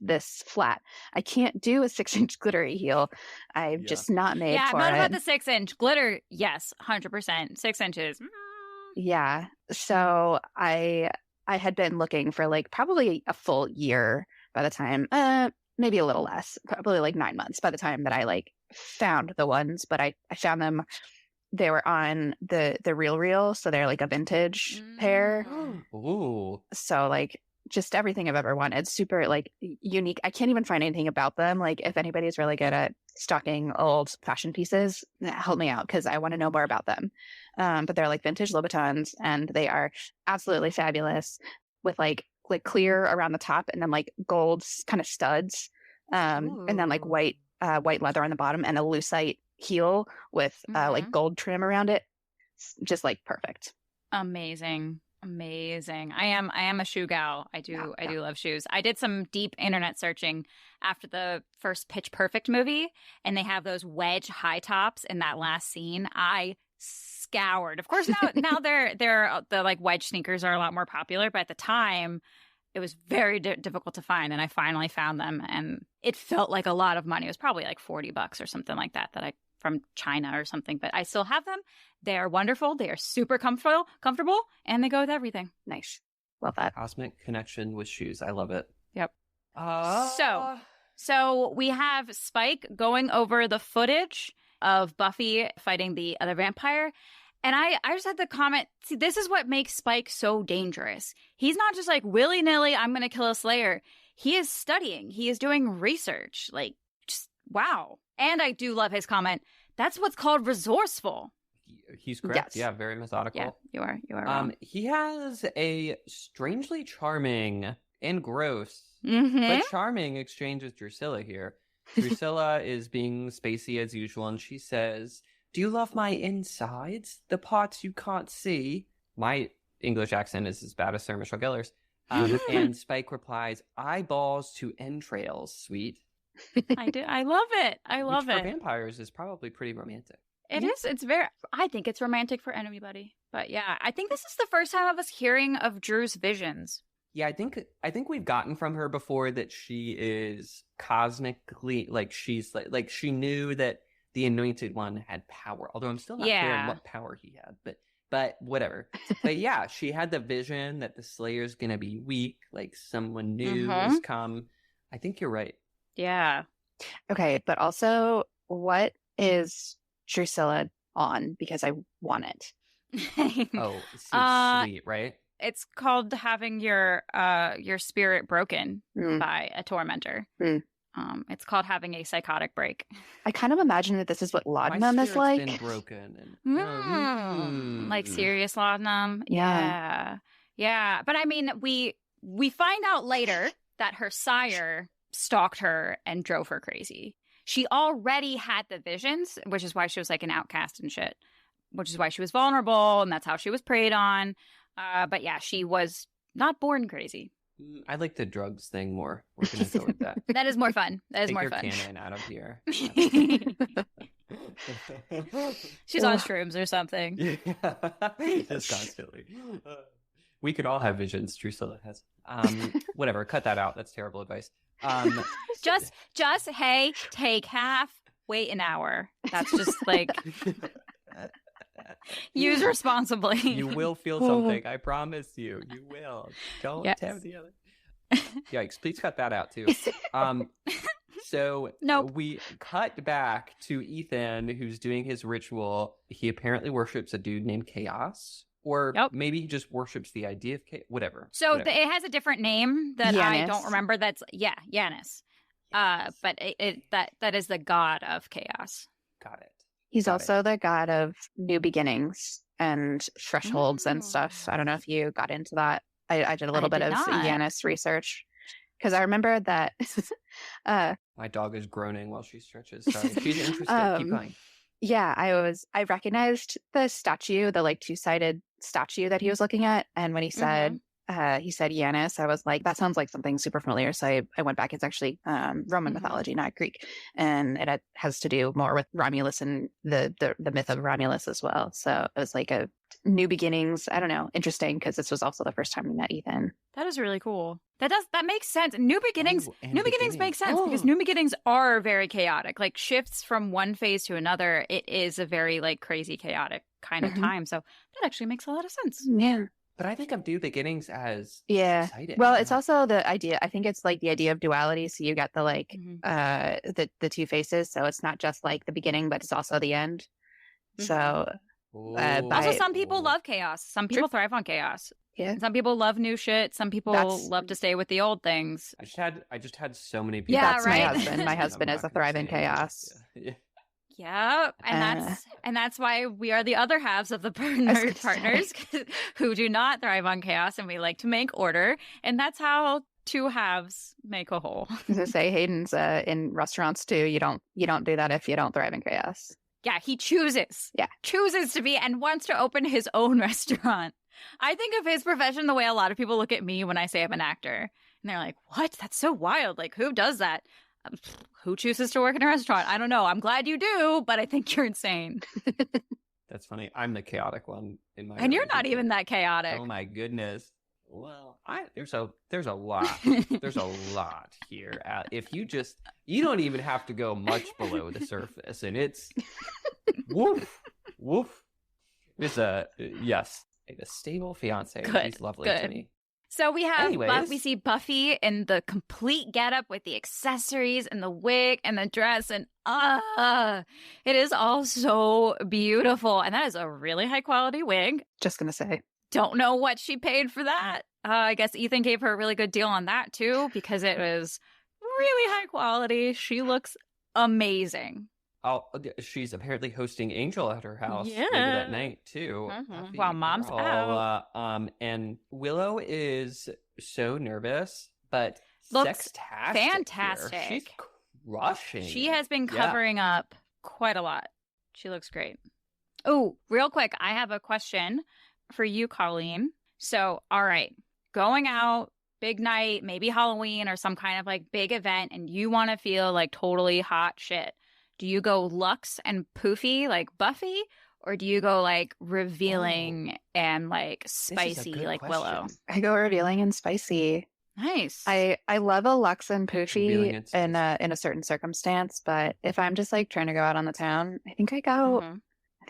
this flat? I can't do a 6-inch glittery heel. I'm just not made for it.
Yeah, I'm not about the 6-inch glitter. Yes, 100%. 6 inches.
Yeah. So I had been looking for probably a full year by the time, maybe a little less, probably 9 months by the time that I found the ones, but I found them. They were on the Real, so they're a vintage pair.
Ooh.
So just everything I've ever wanted. Super unique. I can't even find anything about them. If anybody's really good at stocking old fashion pieces, help me out, because I want to know more about them. But they're vintage Louboutins, and they are absolutely fabulous, with clear around the top, and then gold kind of studs, and then white leather on the bottom, and a lucite heel with gold trim around it. Just perfect.
Amazing. I am a shoe gal. I do love shoes. I did some deep internet searching after the first Pitch Perfect movie, and they have those wedge high tops in that last scene. I scoured. Of course, now they're the wedge sneakers are a lot more popular, but at the time it was very difficult to find, and I finally found them, and it felt like a lot of money. It was probably $40 or something like that from China or something, but I still have them. They are wonderful. They are super comfortable, and they go with everything.
Nice. Love that.
Cosmic connection with shoes. I love it.
Yep. So we have Spike going over the footage of Buffy fighting the other vampire. And I just had the comment, see, this is what makes Spike so dangerous. He's not just willy-nilly, I'm going to kill a Slayer. He is studying. He is doing research. Just wow. And I do love his comment. That's what's called resourceful.
He's correct.
Yes.
Yeah, very methodical.
Yeah, you are wrong.
He has a strangely charming and gross,
Mm-hmm.
but charming exchange with Drusilla here. Drusilla is being spacey as usual, and she says, "Do you love my insides? The parts you can't see?" My English accent is as bad as Sarah Michelle Gellar's. And Spike replies, "Eyeballs to entrails, sweet."
I do. I love it. I love
Which
it.
for vampires is probably pretty romantic.
It is. It's I think it's romantic for anybody. But yeah, I think this is the first time of us hearing of Drew's visions.
Yeah, I think we've gotten from her before that she is cosmically, she's she knew that the Anointed One had power. Although I'm still not clear on what power he had, but whatever. But yeah, she had the vision that the Slayer's gonna be weak, someone new has come. I think you're right.
Yeah.
Okay, but also, what is Drusilla on? Because I want it.
Oh, so sweet, right?
It's called having your spirit broken by a tormentor. It's called having a psychotic break.
I kind of imagine that this is what laudanum is like.
Been broken and
like serious laudanum.
Yeah.
Yeah. But I mean, we find out later that her sire stalked her and drove her crazy. She already had the visions, which is why she was an outcast and shit, which is why she was vulnerable, and that's how she was preyed on. But yeah, she was not born crazy.
I like the drugs thing more. We're going to go with that.
That is more fun.
Take your cannon out of here.
She's on shrooms or something.
Yeah. Just constantly. We could all have visions. Drusilla has. Whatever. Cut that out. That's terrible advice.
Just hey, take half, wait an hour. That's just use responsibly.
You will feel something. I promise you. You will. Don't have the other. Yikes. Please cut that out too. So
Nope.
we cut back to Ethan, who's doing his ritual. He apparently worships a dude named Chaos. Or maybe he just worships the idea of chaos. Whatever.
So it has a different name that I don't remember. That's Janus. But that is the god of chaos.
Got it.
He's also the god of new beginnings and thresholds and stuff. I don't know if you got into that. I did a little bit of Janus research because I remember that.
My dog is groaning while she stretches. Sorry, she's interested. Keep going.
Yeah, I recognized the statue, the like two-sided statue that he was looking at, and when he said Janus, I was like, that sounds like something super familiar. So I went back. It's actually Roman mythology, not Greek, and it has to do more with Romulus and the myth of Romulus as well. So it was like a new beginnings. I don't know, interesting because this was also the first time we met Ethan.
That is really cool. That makes sense. New beginnings make sense because new beginnings are very chaotic. Like shifts from one phase to another, it is a very like crazy chaotic kind of time. So that actually makes a lot of sense.
Yeah.
But I think of new beginnings as exciting.
Well, it's also the idea. I think it's like the idea of duality. So you got the like the two faces. So it's not just like the beginning, but it's also the end. So
also some people love chaos. Some people thrive on chaos.
Yeah.
Some people love new shit. Some people love to stay with the old things.
I just had so many people.
Yeah, that's right. My husband. My husband is a thriving chaos.
Yeah, and that's why we are the other halves of the partners who do not thrive on chaos, and we like to make order, and that's how two halves make a whole.
I was gonna say Hayden's in restaurants too. You don't do that if you don't thrive in chaos.
Yeah, he chooses to be and wants to open his own restaurant. I think of his profession the way a lot of people look at me when I say I'm an actor. And they're like, what? That's so wild. Like, who does that? Who chooses to work in a restaurant? I don't know. I'm glad you do, but I think you're insane.
That's funny. I'm the chaotic one in my
And you're not even that chaotic.
Oh my goodness. Well, there's a lot. There's a lot here. If you don't even have to go much below the surface, and it's woof. It's a stable fiance. He's lovely to me.
So we see Buffy in the complete getup with the accessories and the wig and the dress, and it is all so beautiful. And that is a really high quality wig.
Just gonna say.
Don't know what she paid for that. I guess Ethan gave her a really good deal on that too, because it was really high quality. She looks amazing.
Oh, she's apparently hosting Angel at her house later that night too.
While Mom's out.
And Willow is so nervous, but
looks
sextastic
fantastic.
Here. She's crushing.
She has been covering up quite a lot. She looks great. Oh, real quick, I have a question for you, Colleen. So, all right, going out, big night, maybe Halloween or some kind of like big event, and you want to feel like totally hot shit. Do you go luxe and poofy like Buffy, or do you go like revealing and like spicy like question. Willow?
I go revealing and spicy.
Nice.
I love a luxe and poofy in a certain circumstance, but if I'm just like trying to go out on the town, I think I go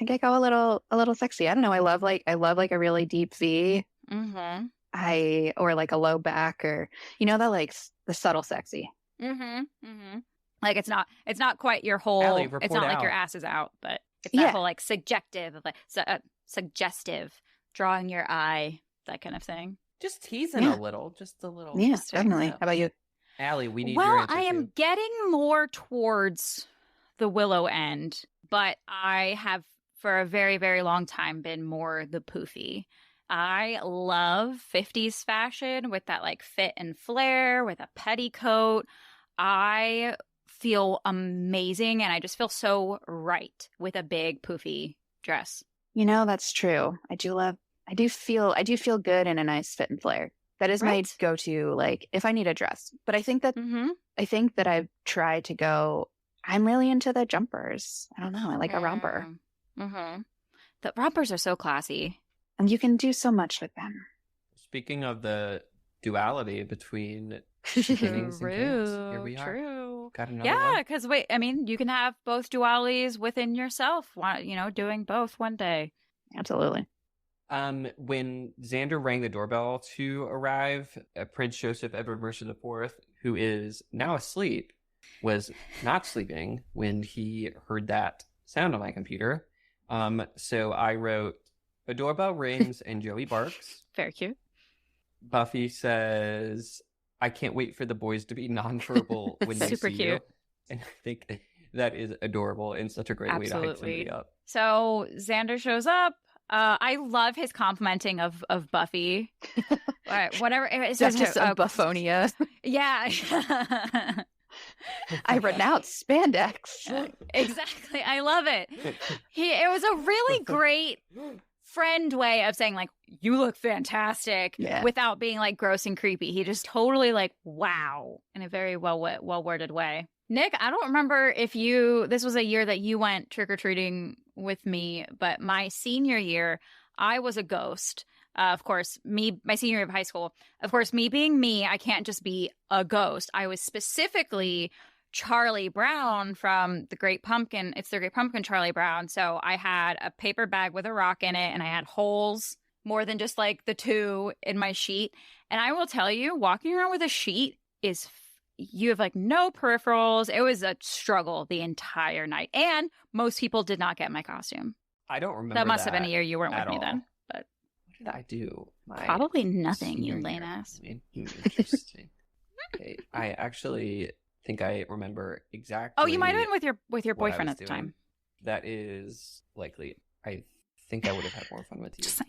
a little sexy. I don't know. I love like a really deep V. Or like a low back, or that like the subtle sexy.
Like it's not quite your whole.
Allie,
it's not like your ass is out, but it's that whole like suggestive, drawing your eye, that kind of thing.
Just teasing a little, just a little.
Yeah, definitely. How about you,
Allie? We need your answer.
I am getting more towards the Willow end, but I have for a very, very long time been more the poofy. I love 50s fashion with that like fit and flare with a petticoat. I feel amazing, and I just feel so right with a big poofy dress.
That's true. I do feel good in a nice fit and flare. That is my go-to, like if I need a dress. But I think that I've tried to go. I'm really into the jumpers. I don't know. I like a romper.
The rompers are so classy,
and you can do so much with them.
Speaking of the duality between beginnings and chaos, here we are.
True.
Got another one?
Because you can have both dualities within yourself. Doing both one day.
Absolutely.
When Xander rang the doorbell to arrive, Prince Joseph Edward Mercer IV, who is now asleep, was not sleeping when he heard that sound on my computer. So I wrote, a doorbell rings and Joey barks.
Very cute.
Buffy says, I can't wait for the boys to be nonverbal when they
Super
see
cute.
you. And I think that is adorable and such a great way to hype somebody up.
So Xander shows up. I love his complimenting of Buffy. Whatever. It's
Duchess of Buffonia.
Yeah.
I renounce spandex.
Exactly. I love it. It was a really great friend way of saying, like, you look fantastic, without being like gross and creepy. He just totally like, wow, in a very well worded way. Nick, I don't remember if this was a year that you went trick-or-treating with me, but my senior year, I was a ghost. Of course, my senior year of high school, of course, me being me, I can't just be a ghost. I was specifically Charlie Brown from The Great Pumpkin. It's The Great Pumpkin, Charlie Brown. So I had a paper bag with a rock in it, and I had holes more than just like the 2 in my sheet. And I will tell you, walking around with a sheet you have like no peripherals. It was a struggle the entire night. And most people did not get my costume.
I don't remember
that. Must have been a year you weren't with me then. But
what did I do?
Probably nothing, you lame ass.
Interesting. Okay. I actually think I remember exactly.
Oh, you might have been with your boyfriend at the time.
That is likely. I think I would have had more fun with you.
Just saying.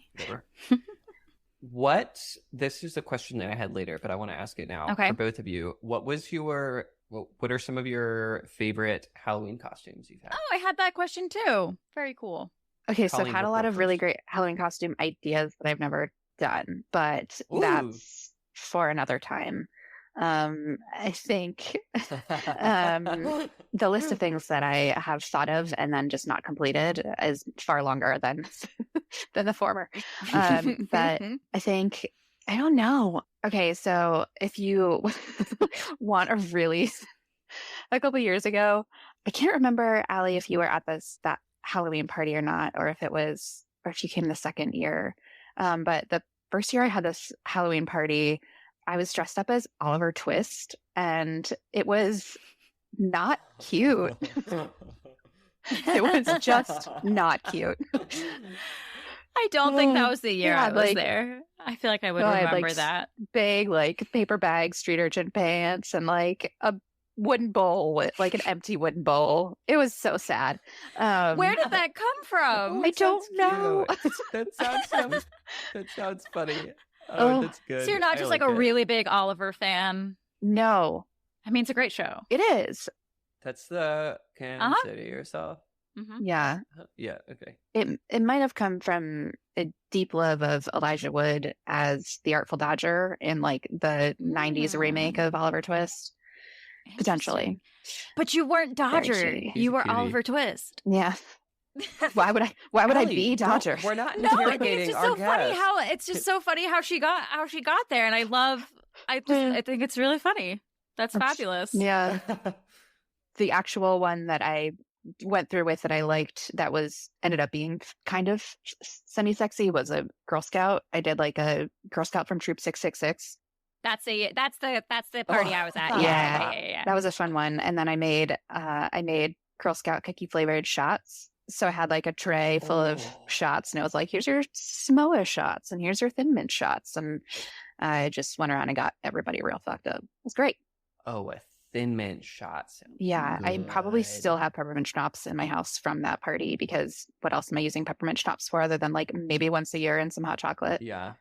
This is a question that I had later, but I want to ask it now
for
both of you. What are some of your favorite Halloween costumes you've had?
Oh, I had that question too. Very cool.
Okay, so I've had a lot of really great Halloween costume ideas that I've never done, but that's for another time. I think the list of things that I have thought of and then just not completed is far longer than the former. But I think, I don't know. Okay, so if you want a couple years ago, I can't remember, Allie, if you were at that Halloween party or not, or if you came the second year. But the first year I had this Halloween party, I was dressed up as Oliver Twist, and it was not cute. It was just not cute.
I don't think that was the year I was there. I feel like I would remember that.
Big, like, paper bag, street urchin pants, and like a wooden bowl with like an empty wooden bowl. It was so sad.
Where did that come from?
I don't know.
That sounds funny. Oh, that's good.
So you're not just like a really big Oliver fan?
No.
I mean, it's a great show.
It is.
That's the Kansas City or so.
Mm-hmm.
Yeah.
Yeah. Okay.
It might have come from a deep love of Elijah Wood as the Artful Dodger in like the 90s remake of Oliver Twist. Potentially.
But you weren't Dodger. You were Oliver Twist.
Yeah. Why would I be Dodger?
We're not interrogating our guest.
It's just so funny how she got there, and I think it's really funny. That's fabulous.
Yeah. The actual one that I went through with that I liked that ended up being kind of semi-sexy was a Girl Scout. I did like a Girl Scout from Troop 666.
That's the party I was at.
Yeah. That was a fun one. And then I made Girl Scout cookie flavored shots. So I had like a tray full of shots, and it was like, here's your Samoa shots, and here's your Thin Mint shots. And I just went around and got everybody real fucked up. It was great.
Oh, a Thin Mint shot.
Yeah, I probably still have peppermint schnapps in my house from that party, because what else am I using peppermint schnapps for other than like maybe once a year and some hot chocolate?
Yeah.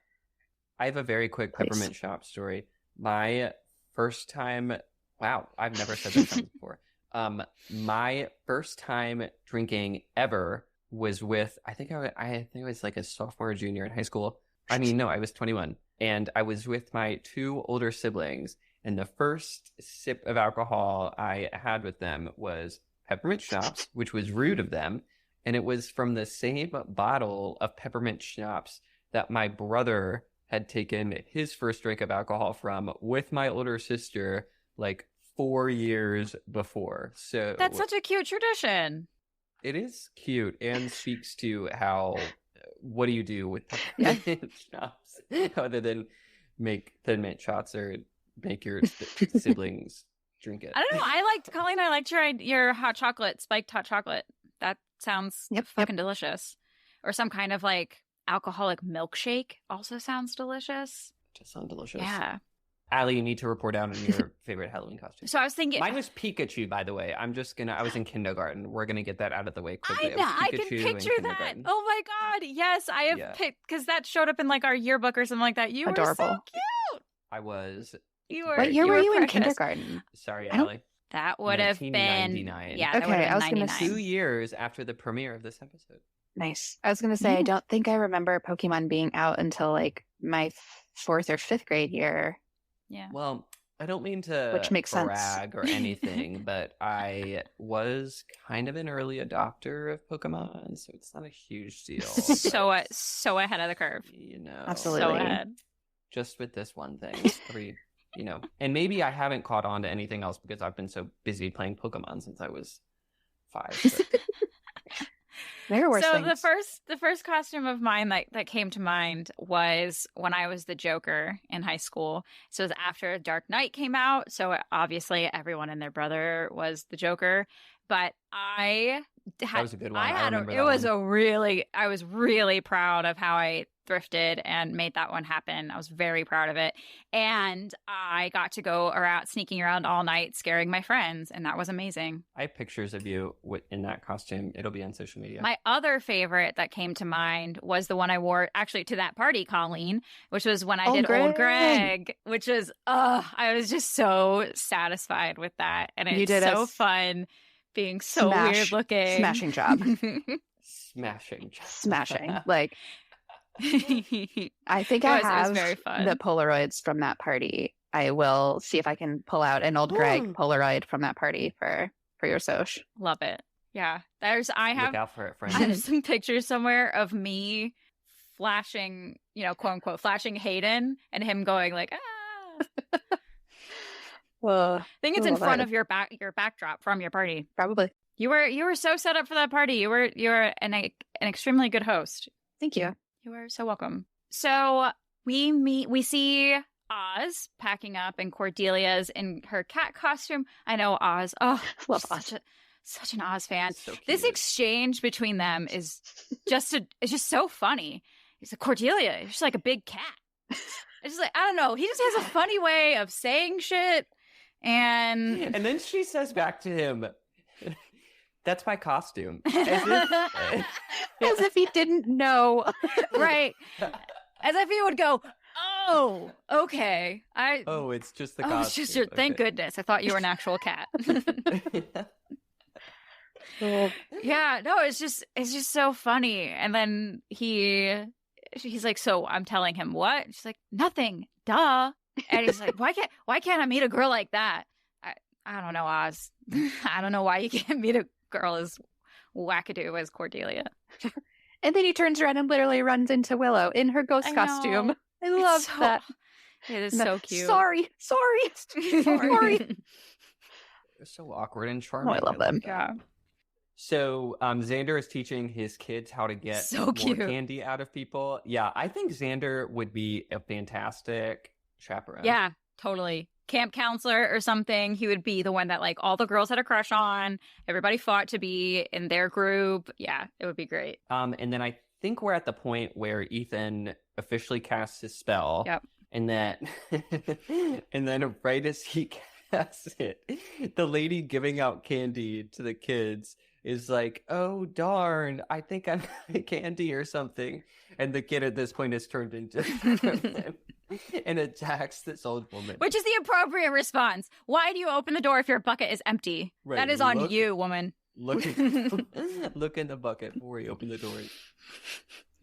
I have a very quick peppermint schnapps story. My first time, wow, I've never said this before. My first time drinking ever was with, I think it was like a sophomore or junior in high school. I mean, no, I was 21, and I was with my 2 older siblings, and the first sip of alcohol I had with them was peppermint schnapps, which was rude of them, and it was from the same bottle of peppermint schnapps that my brother had taken his first drink of alcohol from with my older sister, like 4 years before. So
that's such a cute tradition.
It is cute and speaks to how, what do you do with peppermint schnapps other than make Thin Mint shots or make your siblings drink it.
I don't know. Colleen, I liked your hot chocolate, spiked hot chocolate. That sounds fucking delicious. Or some kind of like alcoholic milkshake also sounds delicious.
Just sounds delicious.
Yeah.
Allie, you need to report out on your favorite Halloween costume.
So I was thinking...
Mine was Pikachu, by the way. I was in kindergarten. We're going to get that out of the way quickly.
I can picture that. Oh my God. Yes, I have picked... Because that showed up in like our yearbook or something like that. You
Adorable.
were so cute.
I was...
What year were you in kindergarten?
Sorry, Allie.
That would have been...
1999.
Yeah, that would have been
I was going to
2 years after the premiere of this episode.
Nice. I was going to say, I don't think I remember Pokemon being out until like my 4th or 5th grade year.
Yeah.
Well... I don't mean to
Which makes
brag or anything, but I was kind of an early adopter of Pokemon, so it's not a huge deal.
So ahead of the curve.
You know.
Absolutely.
So ahead.
Just with this one thing. And maybe I haven't caught on to anything else because I've been so busy playing Pokemon since I was 5.
There are worse things.
the first costume of mine that came to mind was when I was the Joker in high school. So it was after Dark Knight came out. So obviously everyone and their brother was the Joker. But that was a good one. I was really proud of how I thrifted and made that one happen. I was very proud of it. And I got to go sneaking around all night, scaring my friends. And that was amazing.
I have pictures of you in that costume. It'll be on social media.
My other favorite that came to mind was the one I wore actually to that party, Colleen, which was when I did Old Greg, which was, I was just so satisfied with that. And it's so fun being so weird looking.
Smashing job.
Smashing.
Like, I think I have
very fun.
The Polaroids from that party. I will see if I can pull out an old Greg Polaroid from that party for your soch.
Love it. Yeah.
Look out for it, friends.
I have some pictures somewhere of me flashing, quote unquote, flashing Hayden and him going like, ah.
Well,
I think it's in front of your backdrop from your party.
Probably.
You were so set up for that party. You were an extremely good host.
Thank you.
You are so welcome. So we see Oz packing up and Cordelia's in her cat costume. I know Oz. Oh,
love Oz.
Such an Oz fan.
So
this exchange between them is just so funny. He's like, Cordelia, she's like a big cat. It's just like, I don't know. He just has a funny way of saying shit. And
then she says back to him, that's my costume. As
if he didn't know.
Right. As if he would go, oh, okay.
It's just the costume.
It's just thank goodness. I thought you were an actual cat. Yeah, no, it's just so funny. And then he's like, so I'm telling him what? She's like, nothing. Duh. And he's like, why can't I meet a girl like that? I don't know, Oz. I don't know why you can't meet a girl as wackadoo as Cordelia.
And then he turns around and literally runs into Willow in her ghost costume. I love that.
It is so cute.
Sorry.
They're so awkward and charming.
Oh, I love them.
Yeah.
So Xander is teaching his kids how to get more candy out of people. Yeah, I think Xander would be a fantastic chaperone.
Yeah, totally. Camp counselor or something. He would be the one that like all the girls had a crush on. Everybody fought to be in their group. Yeah, it would be great.
And then I think we're at the point where Ethan officially casts his spell.
Yep.
And then right as he casts it, the lady giving out candy to the kids is like, oh, darn, I think I'm candy or something. And the kid at this point is turned into him and attacks this old woman.
Which is the appropriate response. Why do you open the door if your bucket is empty? Right. That is on you, woman.
Look in the bucket before you open the door.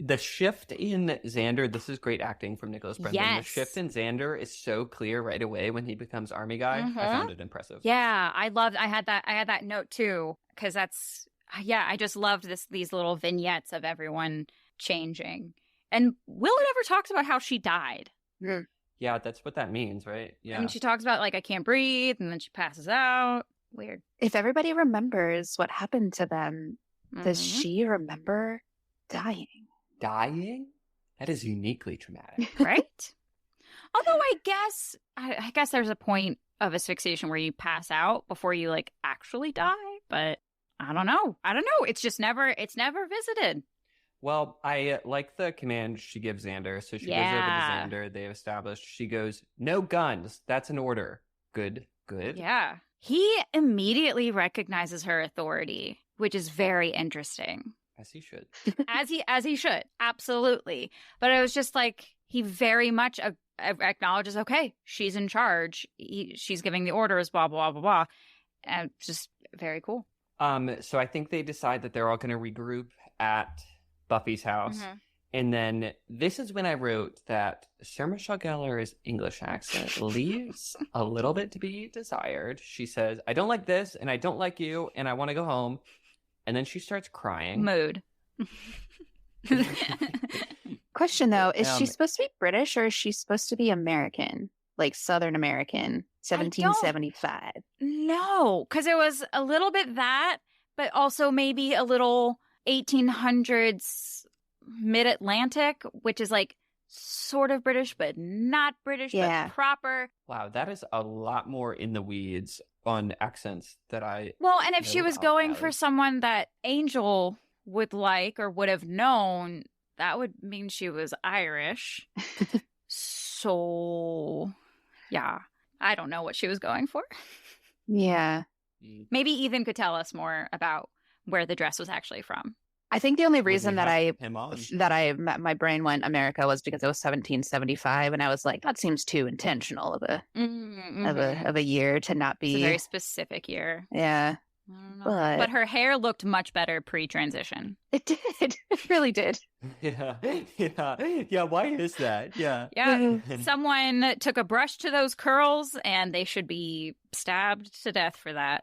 The shift in Xander, this is great acting from Nicholas Brendan.
Yes.
The shift in Xander is so clear right away when he becomes army guy.
Mm-hmm.
I found it impressive.
Yeah, I had that note too, because I just loved these little vignettes of everyone changing. And Willow never talks about how she died.
Yeah, that's what that means, right? Yeah.
And she talks about like, I can't breathe, and then she passes out. Weird.
If everybody remembers what happened to them, does she remember dying?
Dying? That is uniquely traumatic.
Right? Although I guess there's a point of asphyxiation where you pass out before you like actually die, but I don't know. It's just never visited.
Well, I like the command she gives Xander. So she goes over to Xander. They've established. She goes, no guns. That's an order. Good.
Yeah. He immediately recognizes her authority, which is very interesting.
As he should.
As he should. Absolutely. But it was just like, he very much acknowledges, okay, she's in charge. She's giving the orders, blah, blah, blah, blah. And just very cool.
So I think they decide that they're all going to regroup at Buffy's house. Mm-hmm. And then this is when I wrote that Sarah Michelle Gellar's English accent leaves a little bit to be desired. She says, I don't like this, and I don't like you, and I want to go home. And then she starts crying.
Mood.
Question, though, is she supposed to be British or is she supposed to be American? Like Southern American, 1775?
No, because it was a little bit that, but also maybe a little 1800s mid-Atlantic, which is like sort of British, but not British, but proper.
Wow, that is a lot more in the weeds on accents that I...
Well, and if she was going for someone that Angel would like or would have known, that would mean she was Irish. So, yeah, I don't know what she was going for.
Yeah.
Maybe Ethan could tell us more about where the dress was actually from.
I think the only reason my brain went America was because it was 1775, and I was like, that seems too intentional of a year to not be.
It's a very specific year.
Yeah,
but her hair looked much better pre-transition.
It did. It really did.
Yeah. Why is that? Yeah.
Someone took a brush to those curls, and they should be stabbed to death for that.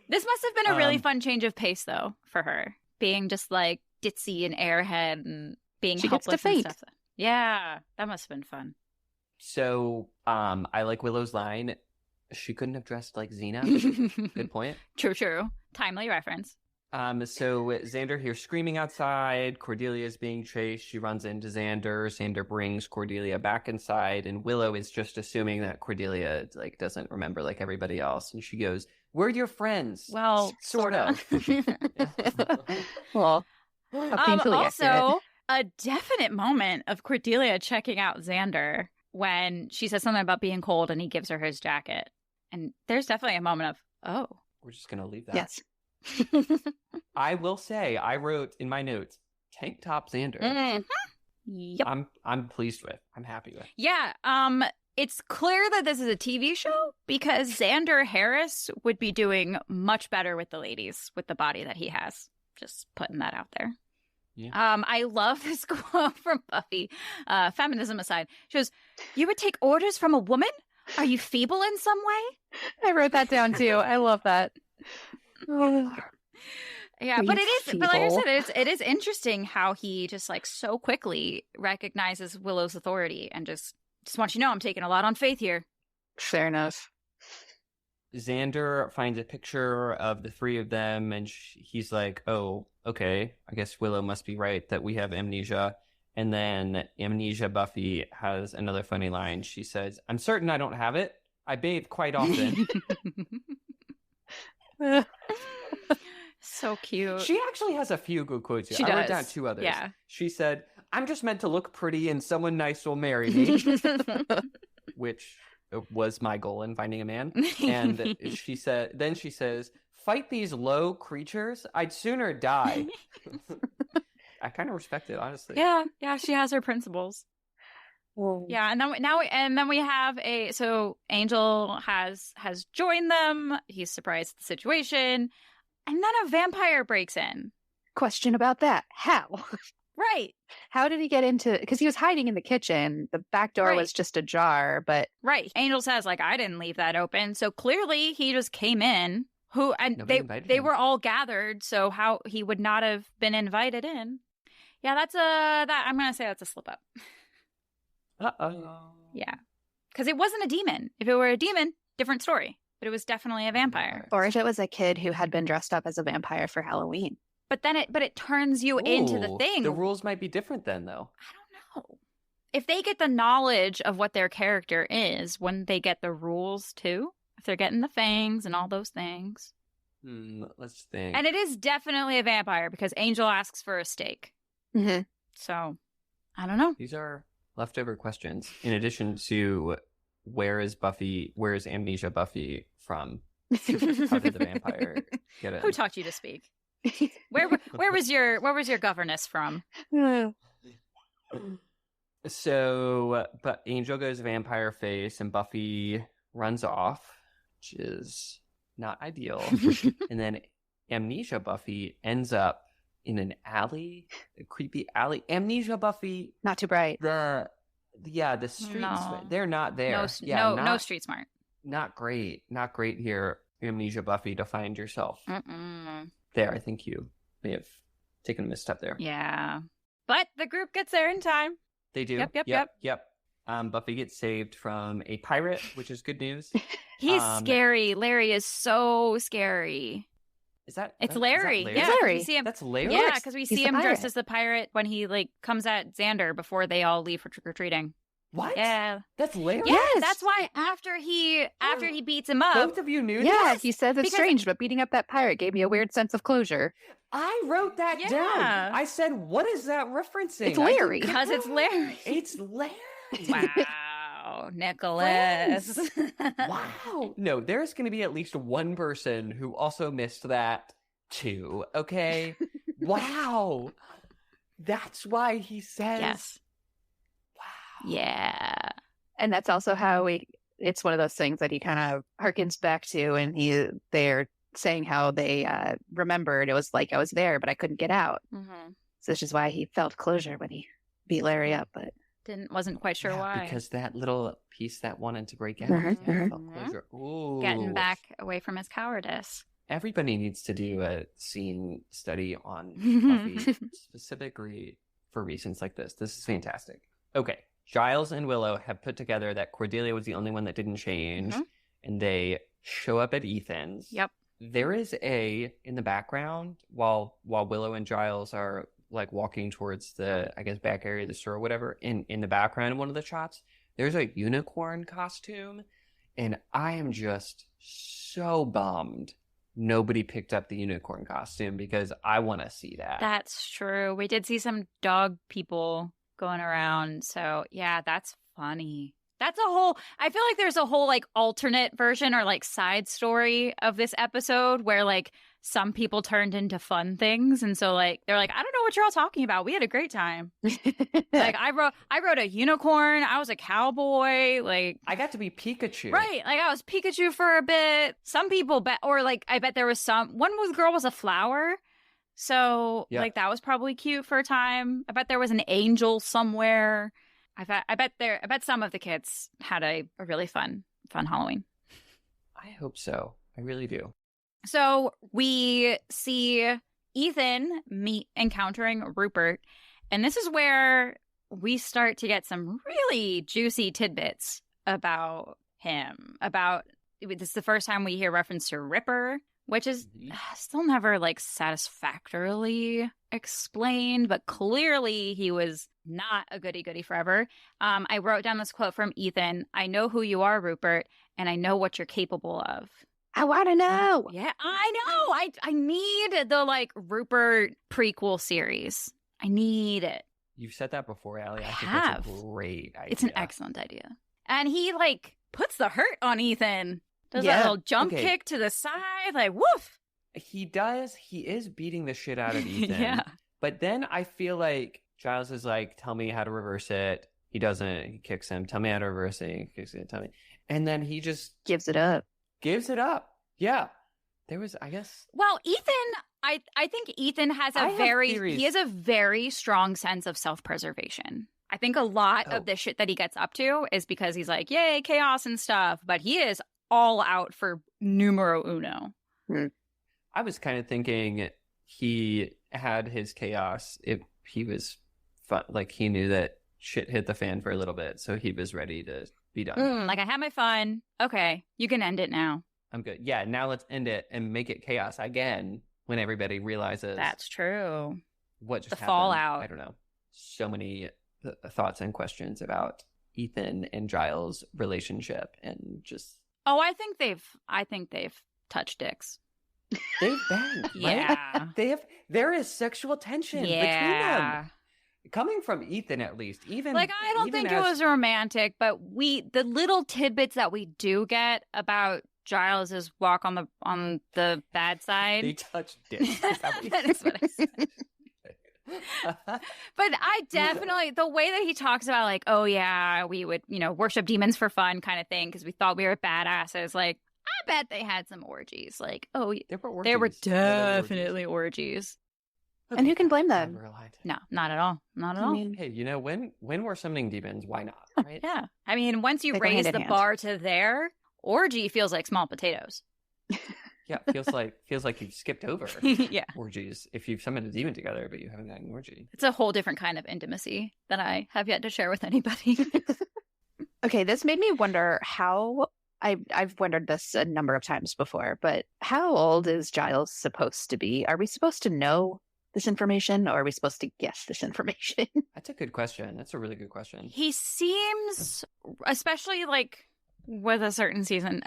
This must have been a really fun change of pace, though, for her. Being just, like, ditzy and airhead and being helpless and stuff. Yeah, that must have been fun.
So, I like Willow's line. She couldn't have dressed like Xena. Good point.
True. Timely reference.
So Xander hears screaming outside. Cordelia is being chased. She runs into Xander. Xander brings Cordelia back inside, and Willow is just assuming that Cordelia like doesn't remember like everybody else, and she goes, "We're your friends."
Well,
sort of.
Well,
also a definite moment of Cordelia checking out Xander when she says something about being cold, and he gives her his jacket, and there's definitely a moment of, oh,
we're just gonna leave that.
Yes.
I will say, I wrote in my notes, tank top Xander.
Mm-hmm. Yep.
I'm pleased with. I'm happy with.
Yeah. It's clear that this is a TV show because Xander Harris would be doing much better with the ladies with the body that he has. Just putting that out there.
Yeah.
I love this quote from Buffy. Feminism aside, she goes, "You would take orders from a woman? Are you feeble in some way?"
I wrote that down too. I love that.
Yeah, but it is. But like I said, it is interesting how he just like so quickly recognizes Willow's authority and just wants you to know I'm taking a lot on faith here.
Fair enough.
Xander finds a picture of the three of them, and he's like, "Oh, okay. I guess Willow must be right that we have amnesia." And then Amnesia Buffy has another funny line. She says, "I'm certain I don't have it. I bathe quite often."
So cute.
She actually has a few good quotes here. I wrote down two others.
Yeah.
She said, "I'm just meant to look pretty and someone nice will marry me," which was my goal in finding a man. And she says, "Fight these low creatures? I'd sooner die." I kind of respect it, honestly.
Yeah, she has her principles. Whoa. Yeah, and then we have so Angel has joined them. He's surprised at the situation, and then a vampire breaks in.
Question about that: how?
Right?
How did he get into? Because he was hiding in the kitchen. The back door was just ajar, but
right. Angel says like, "I didn't leave that open," so clearly he just came in. They were all gathered, so how he would not have been invited in? Yeah, I'm gonna say that's a slip up. Yeah. Because it wasn't a demon. If it were a demon, different story. But it was definitely a vampire.
Or if it was a kid who had been dressed up as a vampire for Halloween.
But then it turns you into the thing.
The rules might be different then, though.
I don't know. if they get the knowledge of what their character is, wouldn't they get the rules too? If they're getting the fangs and all those things.
Let's think.
And it is definitely a vampire because Angel asks for a steak.
Mm-hmm.
So, I don't know.
These are leftover questions. In addition to where is Amnesia Buffy from? How did the vampire get it?
Who taught you to speak? Where was your governess from?
So, but Angel goes vampire face and Buffy runs off, which is not ideal. And then Amnesia Buffy ends up in an alley, a creepy alley. Amnesia Buffy,
not too bright.
The streets, they're not there.
No street smart.
Not great here, Amnesia Buffy, to find yourself. There, I think you may have taken a misstep there.
Yeah. But the group gets there in time.
They do. Yep. Buffy gets saved from a pirate, which is good news.
He's scary. Larry is so scary.
Is that?
It's Larry.
Larry?
Yeah,
Larry.
we see him.
That's Larry.
Yeah, because we see him
pirate.
dressed as the pirate when he comes at Xander before they all leave for trick or treating.
What?
Yeah,
that's Larry.
Yeah, that's why after he beats him up.
Both of you knew.
Yeah,
this?
he says it's strange, but beating up that pirate gave me a weird sense of closure.
I wrote that down. I said, "What is that referencing?"
It's Larry.
Because it's Larry.
It's Larry.
Wow, Nicholas.
Wow. No, there's going to be at least one person who also missed that too. Okay. Wow. That's why he says.
Yes.
Wow.
Yeah.
And that's also how it's one of those things that he kind of harkens back to, and they're saying how they remembered it was like I was there, but I couldn't get out.
Mm-hmm.
So this is why he felt closure when he beat Larry up, but
wasn't quite sure why.
Because that little piece that wanted to break out felt closure. Ooh.
Getting back away from his cowardice.
Everybody needs to do a scene study on Buffy, specifically for reasons like this. This is fantastic. Okay. Giles and Willow have put together that Cordelia was the only one that didn't change, and they show up at Ethan's.
Yep.
There is in the background, while Willow and Giles are like walking towards the, I guess, back area of the store or whatever, in the background in one of the shots, there's a unicorn costume, and I am just so bummed nobody picked up the unicorn costume because I want to see that.
That's true. We did see some dog people going around, so yeah, that's funny. That's I feel like there's a whole like alternate version or like side story of this episode where like some people turned into fun things, and so like they're like, I don't know what you're all talking about. We had a great time. Like I rode a unicorn. I was a cowboy. Like
I got to be Pikachu.
Right. Like I was Pikachu for a bit. Some people I bet there was one girl was a flower. So like that was probably cute for a time. I bet there was an angel somewhere. I bet some of the kids had a really fun Halloween.
I hope so. I really do.
So we see Ethan encountering Rupert, and this is where we start to get some really juicy tidbits about him. This is the first time we hear reference to Ripper, which is still never like satisfactorily explained, but clearly he was not a goody-goody forever. I wrote down this quote from Ethan: "I know who you are, Rupert, and I know what you're capable of."
I want to know.
Yeah, I know. I need the like Rupert prequel series. I need it.
You've said that before, Allie. I think that's a great idea.
It's an excellent idea. And he like puts the hurt on Ethan. Does that little jump kick to the side, like woof.
He does. He is beating the shit out of Ethan.
Yeah.
But then I feel like Giles is like, tell me how to reverse it. He doesn't. He kicks him. Tell me how to reverse it. He kicks it. Tell me. And then he just
gives it up.
Yeah. There was, I guess.
Well, Ethan, I think Ethan has he has a very strong sense of self-preservation. I think a lot of the shit that he gets up to is because he's like, yay, chaos and stuff. But he is all out for numero uno.
I was kind of thinking he had his chaos if he was fun. Like he knew that shit hit the fan for a little bit, so he was ready to be done.
Like I had my fun. Okay, you can end it now.
I'm good. Yeah, now let's end it and make it chaos again when everybody realizes
that's true.
What just
the
happened.
Fallout.
I don't know. So many thoughts and questions about Ethan and Giles' relationship and just.
Oh, I think they've touched dicks.
They've been, right?
Yeah.
There is sexual tension between them. Coming from Ethan, at least. Even
like, I don't think it was romantic, but the little tidbits that we do get about Giles's walk on the bad side.
They touch dicks.
That is what I said. But I definitely, the way that he talks about, like, oh yeah, we would, worship demons for fun kind of thing because we thought we were badasses. Like, I bet they had some orgies. Like, oh, there were definitely orgies.
Okay. And who can blame them?
No, not at all. Not at all.
Hey, when we're summoning demons, why not? Right?
Yeah. I mean, once you raise the bar to there, orgy feels like small potatoes.
Yeah, feels like you've skipped over orgies if you've summoned a demon together, but you haven't had an orgy.
It's a whole different kind of intimacy that I have yet to share with anybody.
Okay, this made me wonder how. I've wondered this a number of times before, but how old is Giles supposed to be? Are we supposed to know this information, or are we supposed to guess this information?
That's a good question. That's a really good question.
He seems, especially like with a certain season 3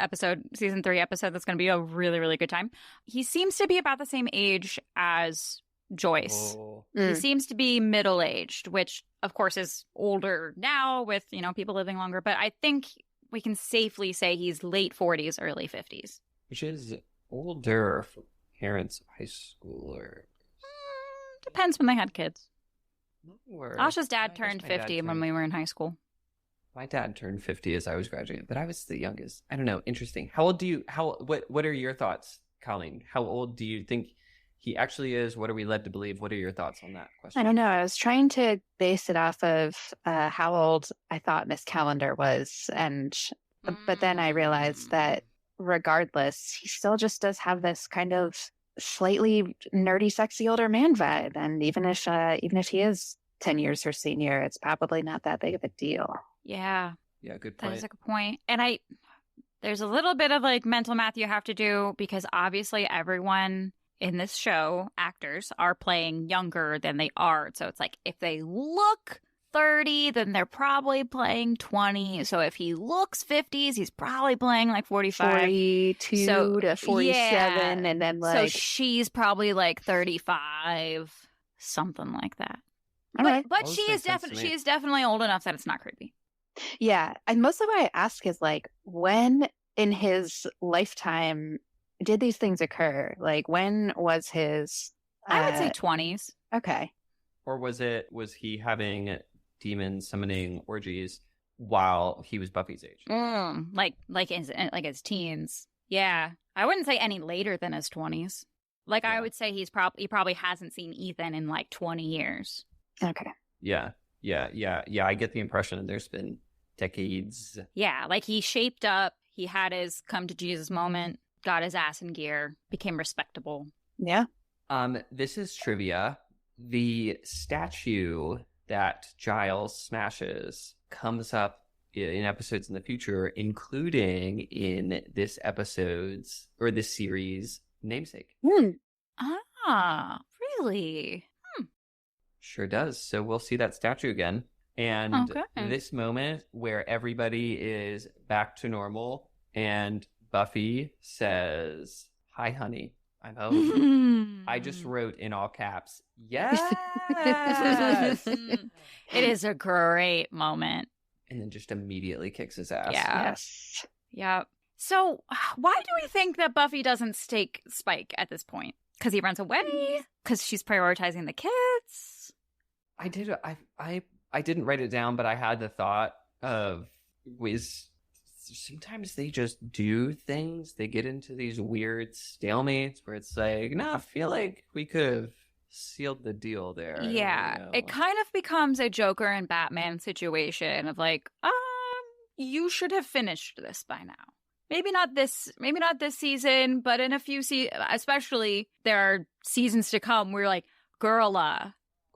episode that's going to be a really, really good time. He seems to be about the same age as Joyce. Oh. He seems to be middle-aged, which of course is older now with, people living longer. But I think we can safely say he's late 40s, early 50s.
Which is older for parents of high schoolers.
Depends when they had kids. Asha's dad turned 50 when we were in high school.
My dad turned 50 as I was graduating, but I was the youngest. I don't know. Interesting. How old what are your thoughts, Colleen? How old do you think he actually is? What are we led to believe? What are your thoughts on that question?
I don't know. I was trying to base it off of how old I thought Miss Calendar was. But then I realized that regardless, he still just does have this kind of slightly nerdy, sexy older man vibe. And even if he is 10 years her senior, it's probably not that big of a deal.
Yeah.
Yeah, good point.
That is a good point. And there's a little bit of like mental math you have to do because obviously everyone in this show, actors, are playing younger than they are. So it's like if they look 30, then they're probably playing 20. So if he looks 50s, he's probably playing like 45.
42 to 47. Yeah. And then
So she's probably like 35, something like that. But she is definitely old enough that it's not creepy.
Yeah. And mostly why I ask is like, when in his lifetime did these things occur? Like, when was his...
I would say 20s.
Okay.
Or was he having demon summoning orgies while he was Buffy's age?
Like his teens. Yeah. I wouldn't say any later than his 20s. Like, I would say he probably hasn't seen Ethan in like 20 years.
Okay.
Yeah. I get the impression that there's been decades.
Yeah, like he shaped up, he had his come to Jesus moment, got his ass in gear, became respectable.
Yeah.
This is trivia. The statue that Giles smashes comes up in episodes in the future, including in this series' namesake.
Ah, really?
Sure does. So we'll see that statue again. And this moment where everybody is back to normal and Buffy says, "Hi, honey, I'm home." I just wrote in all caps, "Yes!"
It is a great moment.
And then just immediately kicks his ass.
Yeah.
Yes.
Yep. So why do we think that Buffy doesn't stake Spike at this point? Because he runs away? Because she's prioritizing the kids?
I didn't write it down, but I had the thought of sometimes they just do things. They get into these weird stalemates where it's like, I feel like we could have sealed the deal there.
Yeah, it kind of becomes a Joker and Batman situation of like, you should have finished this by now. Maybe not this season, but in a few seasons, especially there are seasons to come where you're like, girl.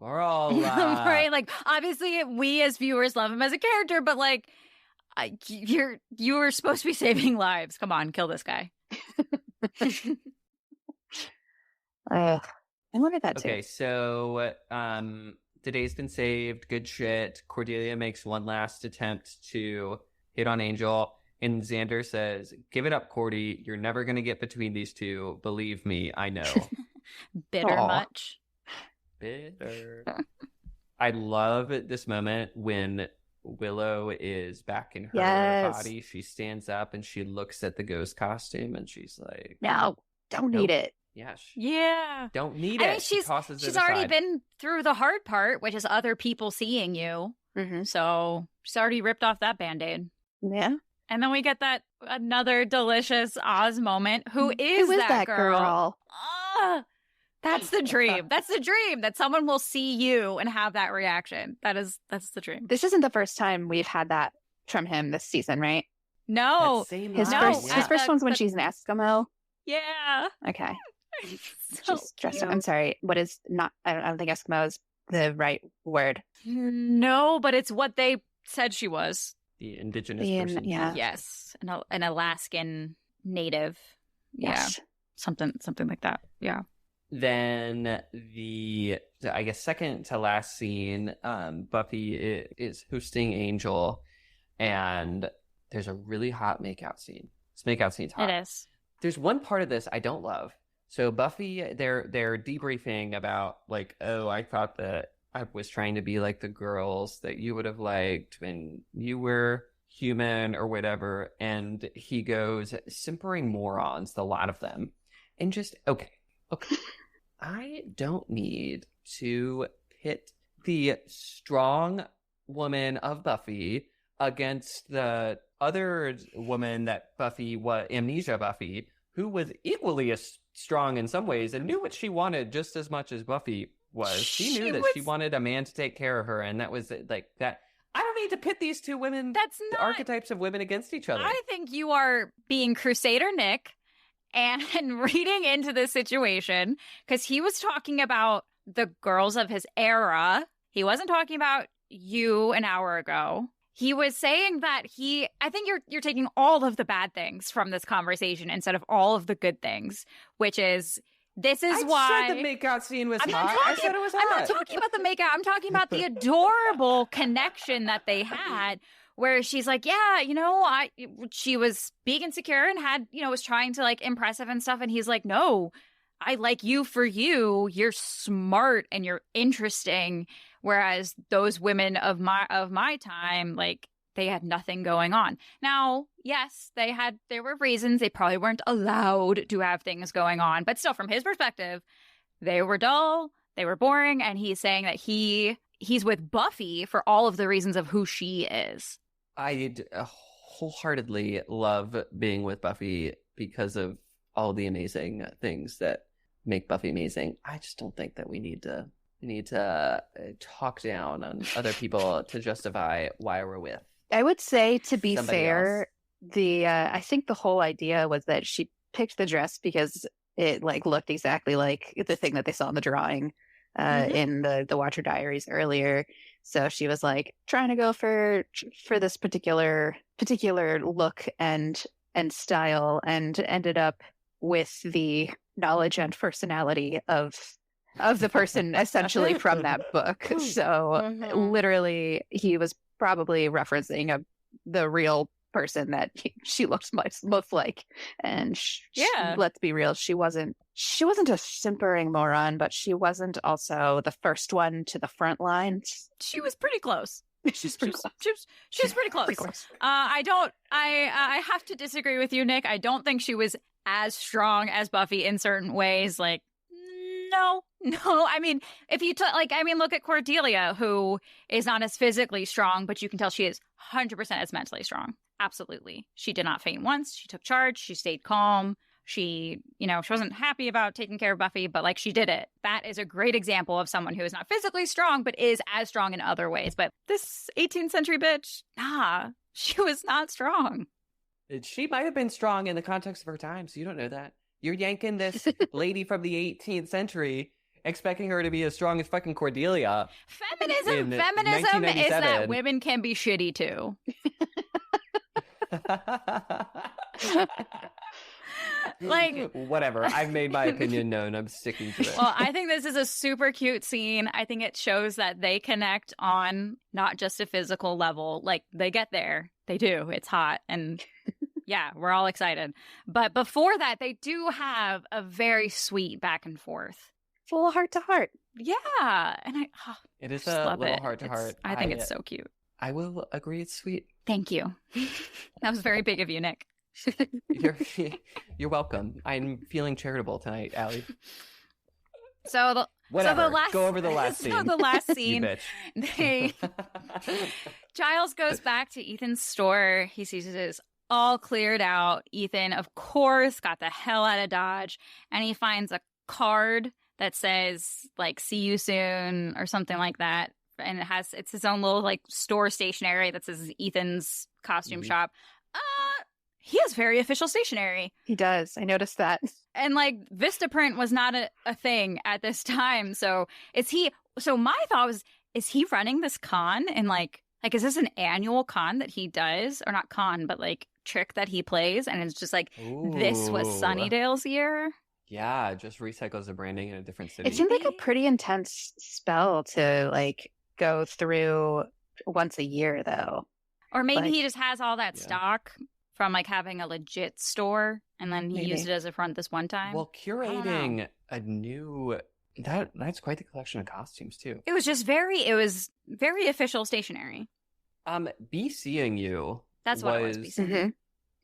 Right? Like, obviously we as viewers love him as a character, but like, you were supposed to be saving lives. Come on, kill this guy.
I wanted that too.
Okay, so the day's been saved. Good shit. Cordelia makes one last attempt to hit on Angel. And Xander says, give it up, Cordy. You're never going to get between these two. Believe me, I know.
Bitter
Aww.
much?
Bitter. I love this moment when Willow is back in her body. She stands up and she looks at the ghost costume and she's like,
no, don't need it.
Yeah. Don't need it.
I mean, she's already been through the hard part, which is other people seeing you.
Mm-hmm.
So she's already ripped off that Band-Aid.
Yeah.
And then we get that another delicious Oz moment. Who is that girl? That's the dream. That's the dream, that someone will see you and have that reaction. That's the dream.
This isn't the first time we've had that from him this season, right?
No.
His first one's when she's an Eskimo.
Yeah.
Okay.
So
she's dressed up. I'm sorry. What is not? I don't think Eskimo is the right word.
No, but it's what they said she was.
The indigenous person.
Yeah.
Yes. An Alaskan native.
Yes.
Yeah. Something like that. Yeah.
Then I guess second to last scene, Buffy is hosting Angel, and there's a really hot makeout scene. This makeout scene's hot.
It is.
There's one part of this I don't love. So Buffy, they're debriefing about like, oh, I thought that I was trying to be like the girls that you would have liked when you were human or whatever. And he goes, simpering morons, the lot of them. And just, okay. I don't need to pit the strong woman of Buffy against the other woman that Buffy was, Amnesia Buffy, who was equally as strong in some ways and knew what she wanted just as much as Buffy was. She knew that she wanted a man to take care of her, and that was like that. I don't need to pit these two women, the archetypes of women, against each other.
I think you are being Crusader Nick and reading into this situation, because he was talking about the girls of his era. He wasn't talking about you an hour ago. He was saying that I think you're taking all of the bad things from this conversation instead of all of the good things, which is, this is why...
I said the makeout scene was hot. I said it was hot.
I'm not talking about the makeout. I'm talking about the adorable connection that they had, where she's like, yeah, she was being insecure and had, was trying to like impress him and stuff. And he's like, no, I like you for you. You're smart and you're interesting. Whereas those women of my time, like, they had nothing going on. Now, yes, there were reasons they probably weren't allowed to have things going on, but still, from his perspective, they were dull, they were boring, and he's saying that he's with Buffy for all of the reasons of who she is.
I wholeheartedly love being with Buffy because of all the amazing things that make Buffy amazing. I just don't think that we need to talk down on other people to justify why we're with.
I would say, to be fair,
else.
I think the whole idea was that she picked the dress because it like looked exactly like the thing that they saw in the drawing in the Watcher Diaries earlier. So she was like trying to go for this particular look and style, and ended up with the knowledge and personality of the person essentially from that book. So literally, he was probably referencing the real person that she looked most like. And let's be real, she wasn't a simpering moron, but she wasn't also the first one to the front line.
She was pretty close.
She was pretty close.
I have to disagree with you, Nick. I don't think she was as strong as Buffy in certain ways. Like, no. I mean, if you look at Cordelia, who is not as physically strong, but you can tell she is 100% as mentally strong. Absolutely. She did not faint once. She took charge. She stayed calm. She wasn't happy about taking care of Buffy, but like, she did it. That is a great example of someone who is not physically strong, but is as strong in other ways. But this 18th century bitch, she was not strong.
She might have been strong in the context of her time, so you don't know that. You're yanking this lady from the 18th century, expecting her to be as strong as fucking Cordelia.
Feminism is that women can be shitty too. Like,
whatever. I've made my opinion known. I'm sticking to it.
Well, I think this is a super cute scene. I think it shows that they connect on not just a physical level. Like, they get there. They do. It's hot. And yeah, we're all excited. But before that, they do have a very sweet back and forth.
Full heart to heart.
Yeah. And
it is
a
little heart to heart.
I think it's so cute.
I will agree it's sweet.
Thank you. That was very big of you, Nick.
You're welcome. I'm feeling charitable tonight, Allie. Go over the last scene.
So the last scene,
you bitch.
Giles goes back to Ethan's store. He sees it is all cleared out. Ethan, of course, got the hell out of Dodge, and he finds a card that says like "See you soon" or something like that, and it's his own little like store stationery that says Ethan's costume shop. He has very official stationery.
He does. I noticed that.
And like Vistaprint was not a thing at this time. So my thought was, is he running this con and like is this an annual con that he does? Or not con, but like trick that he plays, and it's just like, this was Sunnydale's year?
Yeah, just recycles the branding in a different city.
It seemed like a pretty intense spell to like go through once a year though.
Or maybe he just has all that stock from like having a legit store, and then he used it as a front this one time.
Well, curating a new that's quite the collection of costumes too.
It was very official stationery.
Be seeing you.
That's what it was. Be seeing.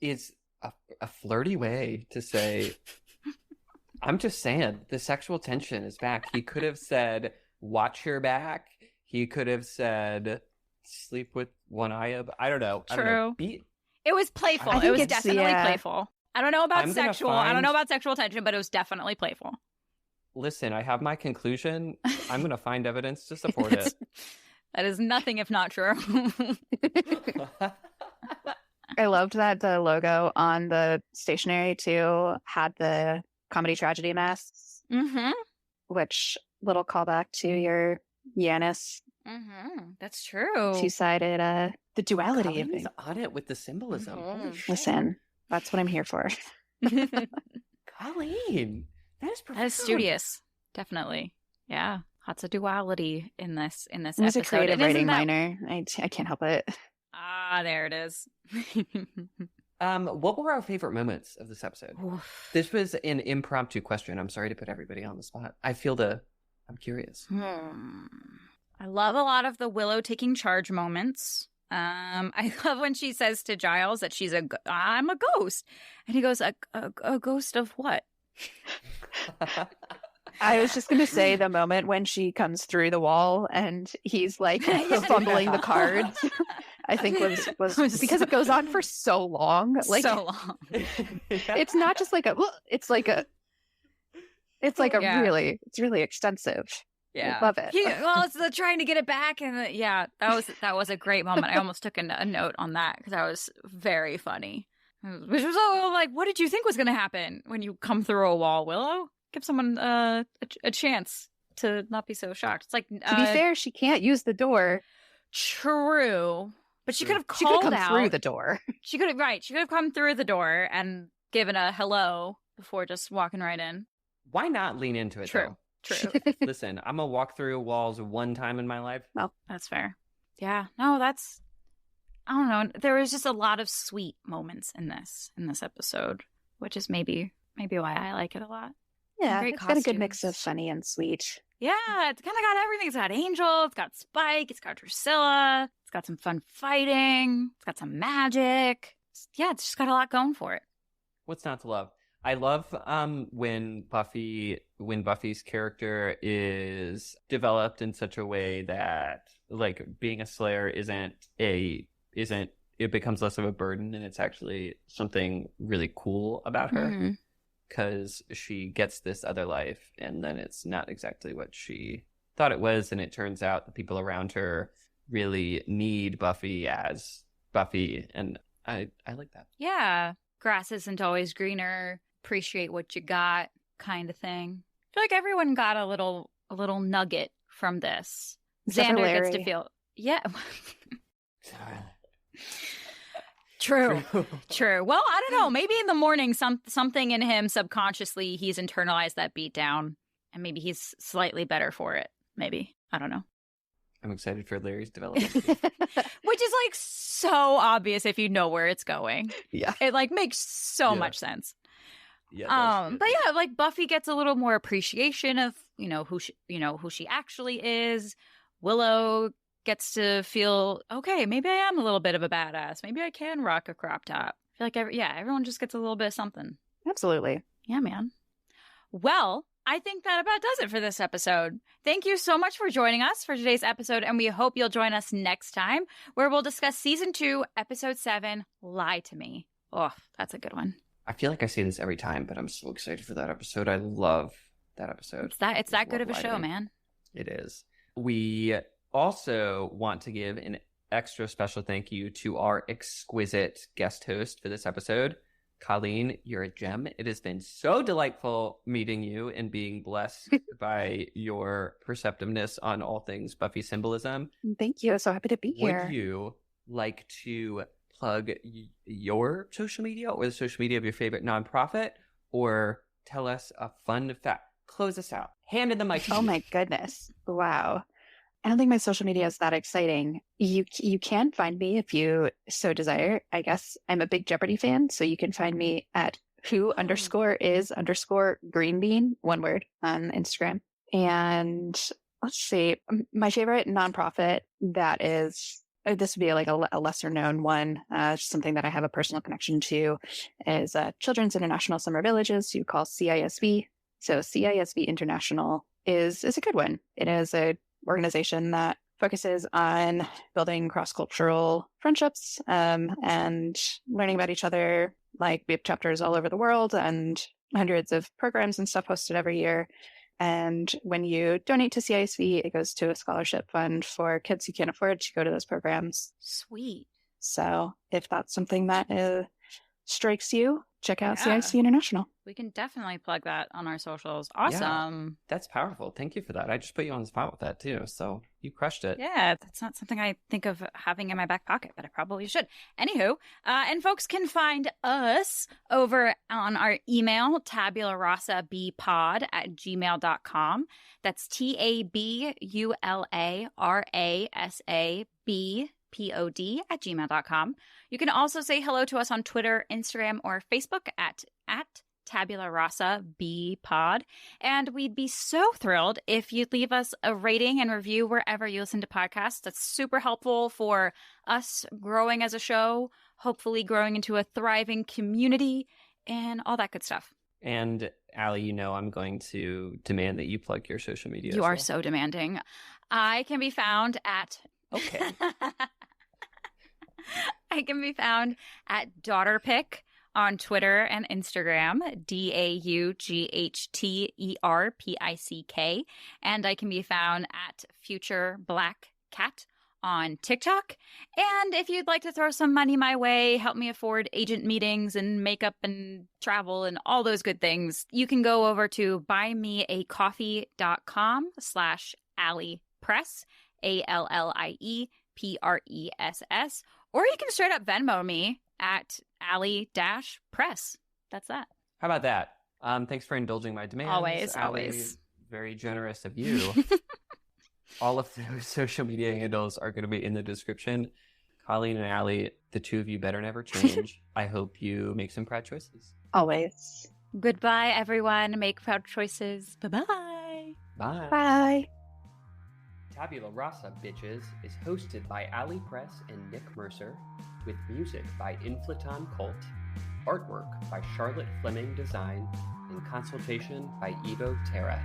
Is a flirty way to say. I'm just saying the sexual tension is back. He could have said, "Watch your back." He could have said, "Sleep with one eye up." I don't know.
True. It was playful. It was definitely playful. I don't know about sexual. I don't know about sexual tension, but it was definitely playful.
Listen, I have my conclusion. I'm going to find evidence to support it.
That is nothing if not true.
I loved that the logo on the stationery too had the comedy tragedy masks, which little callback to your Yanis.
That's true.
Two-sided, the duality of
it. On it with the symbolism.
Listen, that's what I'm here for.
Colleen, that is
studious. Definitely. Yeah. Lots of duality in this episode.
It was a creative writing minor. I can't help it.
Ah, there it is.
What were our favorite moments of this episode? This was an impromptu question. I'm sorry to put everybody on the spot. I'm curious.
I love a lot of the Willow taking charge moments. I love when she says to Giles that I'm a ghost. And he goes, a ghost of what?
I was just going to say the moment when she comes through the wall and he's like fumbling the cards, I think was because it goes on for so long. Like,
so long.
It's not just like it's really extensive.
Yeah,
I love it.
It's the trying to get it back, and that was a great moment. I almost took a note on that because that was very funny. Which was like, what did you think was going to happen when you come through a wall, Willow? Give someone a chance to not be so shocked. It's like
to be fair, she can't use the door.
True, but she could have called out
through the door.
She could have come through the door and given a hello before just walking right in.
Why not lean into it?
True.
Though? True. Listen, I'm gonna walk through walls one time in my life.
Well, that's fair. Yeah. No, I don't know. There was just a lot of sweet moments in this episode, which is maybe why I like it a lot.
Yeah, it's got a good mix of funny and sweet.
Yeah, it's kind of got everything. It's got Angel, it's got Spike, it's got Drusilla, it's got some fun fighting, it's got some magic. It's just got a lot going for it.
What's not to love? I love when Buffy's character is developed in such a way that like being a Slayer it becomes less of a burden and it's actually something really cool about her because she gets this other life and then it's not exactly what she thought it was, and it turns out the people around her really need Buffy as Buffy, and I like that.
Yeah, grass isn't always greener. Appreciate what you got, kind of thing. I feel like everyone got a little nugget from this. Xander gets to feel, True. Well, I don't know. Maybe in the morning, something in him subconsciously, he's internalized that beat down, and maybe he's slightly better for it. Maybe. I don't know.
I'm excited for Larry's development.
Which is like so obvious if you know where it's going.
Yeah.
It like makes so much sense.
Yeah.
But yeah, like Buffy gets a little more appreciation of, who she actually is. Willow gets to feel, okay, maybe I am a little bit of a badass. Maybe I can rock a crop top. I feel like everyone just gets a little bit of something.
Absolutely.
Yeah, man. Well, I think that about does it for this episode. Thank you so much for joining us for today's episode, and we hope you'll join us next time, where we'll discuss Season 2, Episode 7, Lie to Me. Oh, that's a good one.
I feel like I say this every time, but I'm so excited for that episode. I love that episode.
It's that good of a show, man.
It is. We also want to give an extra special thank you to our exquisite guest host for this episode. Colleen, you're a gem. It has been so delightful meeting you and being blessed by your perceptiveness on all things Buffy symbolism.
Thank you. So happy to be here.
Would you like to plug your social media or the social media of your favorite nonprofit, or tell us a fun fact? Close us out. Hand in the mic.
Oh my goodness. Wow. I don't think my social media is that exciting. You can find me if you so desire. I guess I'm a big Jeopardy fan, so you can find me at who_is_greenbean, one word, on Instagram. And let's see, my favorite nonprofit that is, this would be like a lesser known one, something that I have a personal connection to, is Children's International Summer Villages, who you call CISV. So CISV International is a good one. It is a organization that focuses on building cross-cultural friendships and learning about each other. Like, we have chapters all over the world and hundreds of programs and stuff hosted every year. And when you donate to CISV, it goes to a scholarship fund for kids who can't afford to go to those programs.
Sweet.
So if that's something that strikes you, check out CISV International.
We can definitely plug that on our socials. Awesome.
Yeah, that's powerful. Thank you for that. I just put you on the spot with that too. So you crushed it.
Yeah, that's not something I think of having in my back pocket, but I probably should. Anywho, and folks can find us over on our email, tabularasabpod@gmail.com. That's tabularasabpod@gmail.com. You can also say hello to us on Twitter, Instagram, or Facebook at Tabula Rasa B Pod. And we'd be so thrilled if you'd leave us a rating and review wherever you listen to podcasts. That's super helpful for us growing as a show, hopefully growing into a thriving community and all that good stuff.
And Allie, I'm going to demand that you plug your social media.
You are so demanding. I can be found at...
Okay.
I can be found at DaughterPick on Twitter and Instagram, DAUGHTERPICK. And I can be found at Future Black Cat on TikTok. And if you'd like to throw some money my way, help me afford agent meetings and makeup and travel and all those good things, you can go over to buymeacoffee.com/Allie-Press, ALLIEPRESS, or you can straight up Venmo me at Allie-Press. That's that.
How about that? Thanks for indulging my demands.
Always.
Very generous of you. All of those social media handles are going to be in the description. Colleen and Allie, the two of you better never change. I hope you make some proud choices.
Always.
Goodbye, everyone. Make proud choices. Bye-bye.
Bye.
Bye.
Tabula Rasa, bitches, is hosted by Allie-Press and Nick Mercer, with music by Inflaton Cult, artwork by Charlotte Fleming Design, and consultation by Evo Terra.